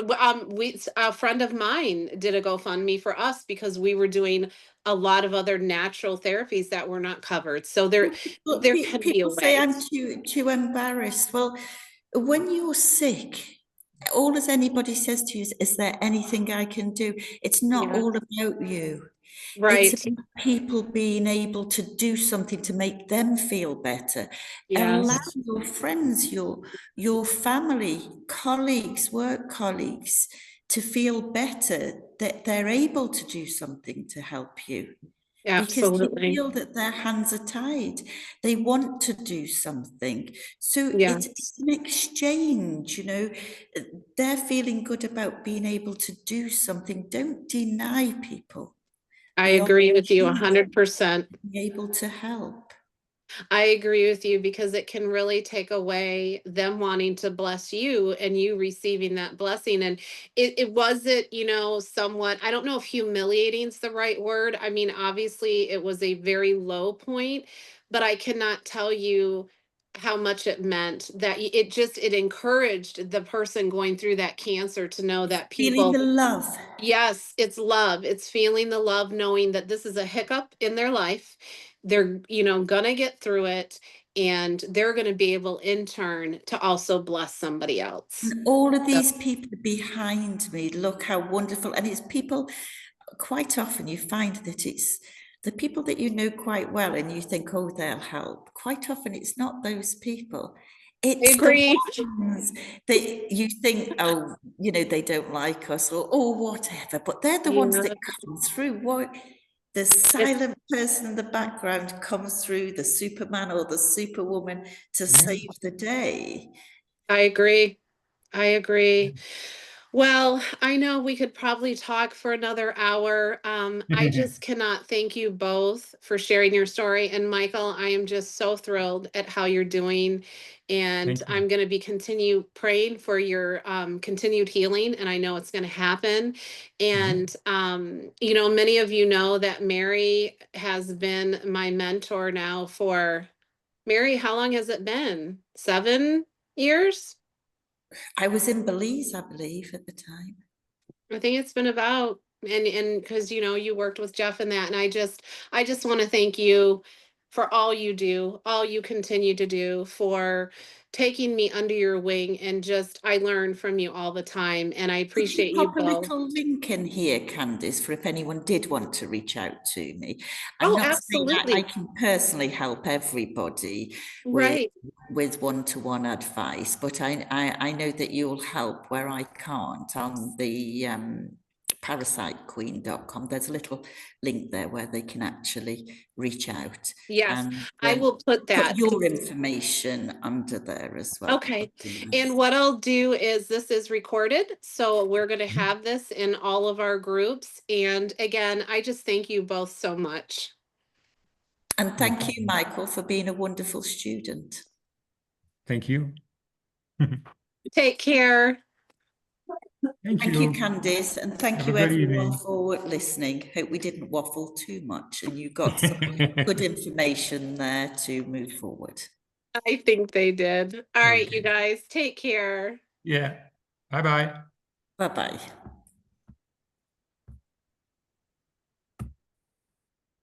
Speaker 1: a friend of mine did a GoFundMe for us because we were doing a lot of other natural therapies that were not covered. So there can be a
Speaker 2: People say
Speaker 1: way.
Speaker 2: I'm too embarrassed. Well, when you're sick, all as anybody says to you is there anything I can do? It's not
Speaker 1: Yeah.
Speaker 2: all about you.
Speaker 1: Right.
Speaker 2: It's about people being able to do something to make them feel better. Allow
Speaker 1: Yes.
Speaker 2: your friends, your family, colleagues, work colleagues to feel better, that they're able to do something to help you. Because you
Speaker 1: Absolutely.
Speaker 2: feel that their hands are tied. They want to do something. So
Speaker 1: Yes.
Speaker 2: it's an exchange, you know. They're feeling good about being able to do something. Don't deny people
Speaker 1: I
Speaker 2: the
Speaker 1: agree with you
Speaker 2: opportunity
Speaker 1: 100%.
Speaker 2: to be able to help.
Speaker 1: I agree with you because it can really take away them wanting to bless you and you receiving that blessing. And it wasn't, you know, somewhat, I don't know if humiliating is the right word. I mean, obviously it was a very low point, but I cannot tell you how much it meant that it encouraged the person going through that cancer to know that
Speaker 2: Feeling
Speaker 1: people.
Speaker 2: the love.
Speaker 1: Yes, it's love. It's feeling the love, knowing that this is a hiccup in their life. They're, you know, gonna get through it and they're gonna be able in turn to also bless somebody else.
Speaker 2: And all of
Speaker 1: So,
Speaker 2: these people behind me, look how wonderful. And it's people, quite often you find that it's the people that you know quite well and you think, oh, they'll help. Quite often it's not those people.
Speaker 1: I
Speaker 2: It's the
Speaker 1: agree.
Speaker 2: ones that you think, oh, you know, they don't like us or whatever, but they're the ones
Speaker 1: Yeah.
Speaker 2: that come through. What the silent person in the background comes through, the Superman or the Superwoman to save the day.
Speaker 1: I agree. I agree. Well, I know we could probably talk for another hour. I just cannot thank you both for sharing your story. And Michael, I am just so thrilled at how you're doing. And
Speaker 3: Thank you.
Speaker 1: I'm going to be continue praying for your continued healing. And I know it's going to happen. And, you know, many of you know that Mary has been my mentor now for, Mary, how long has it been? 7 years?
Speaker 2: I was in Belize, I believe, at the time.
Speaker 1: I think it's been about and because you know you worked with Jeff and that, and I just want to thank you for all you do, all you continue to do, for taking me under your wing, and just I learn from you all the time, and I
Speaker 2: Could you
Speaker 1: appreciate you
Speaker 2: pop a
Speaker 1: both.
Speaker 2: little link in here, Candice, for if anyone did want to reach out to me? I'm
Speaker 1: Oh,
Speaker 2: not saying that I
Speaker 1: absolutely.
Speaker 2: can personally help everybody
Speaker 1: Right.
Speaker 2: with one-to-one advice, but I know that you'll help where I can't on the parasitequeen.com. There's a little link there where they can actually reach out.
Speaker 1: Yes,
Speaker 2: And
Speaker 1: I will put that.
Speaker 2: put your information under there as well.
Speaker 1: Okay.
Speaker 2: Nice.
Speaker 1: And what I'll do is this is recorded. So we're going to have this in all of our groups. And again, I just thank you both so much.
Speaker 2: And thank you, Michael, for being a wonderful student.
Speaker 3: Thank you.
Speaker 1: Take care.
Speaker 2: Thank you, Candice, and thank
Speaker 3: Have
Speaker 2: you
Speaker 3: a good
Speaker 2: everyone
Speaker 3: evening.
Speaker 2: for listening. Hope we didn't waffle too much and you got some good information there to move forward.
Speaker 1: I think they did. All right,
Speaker 3: Okay.
Speaker 1: you guys, take care.
Speaker 3: Yeah. Bye-bye.
Speaker 2: Bye-bye.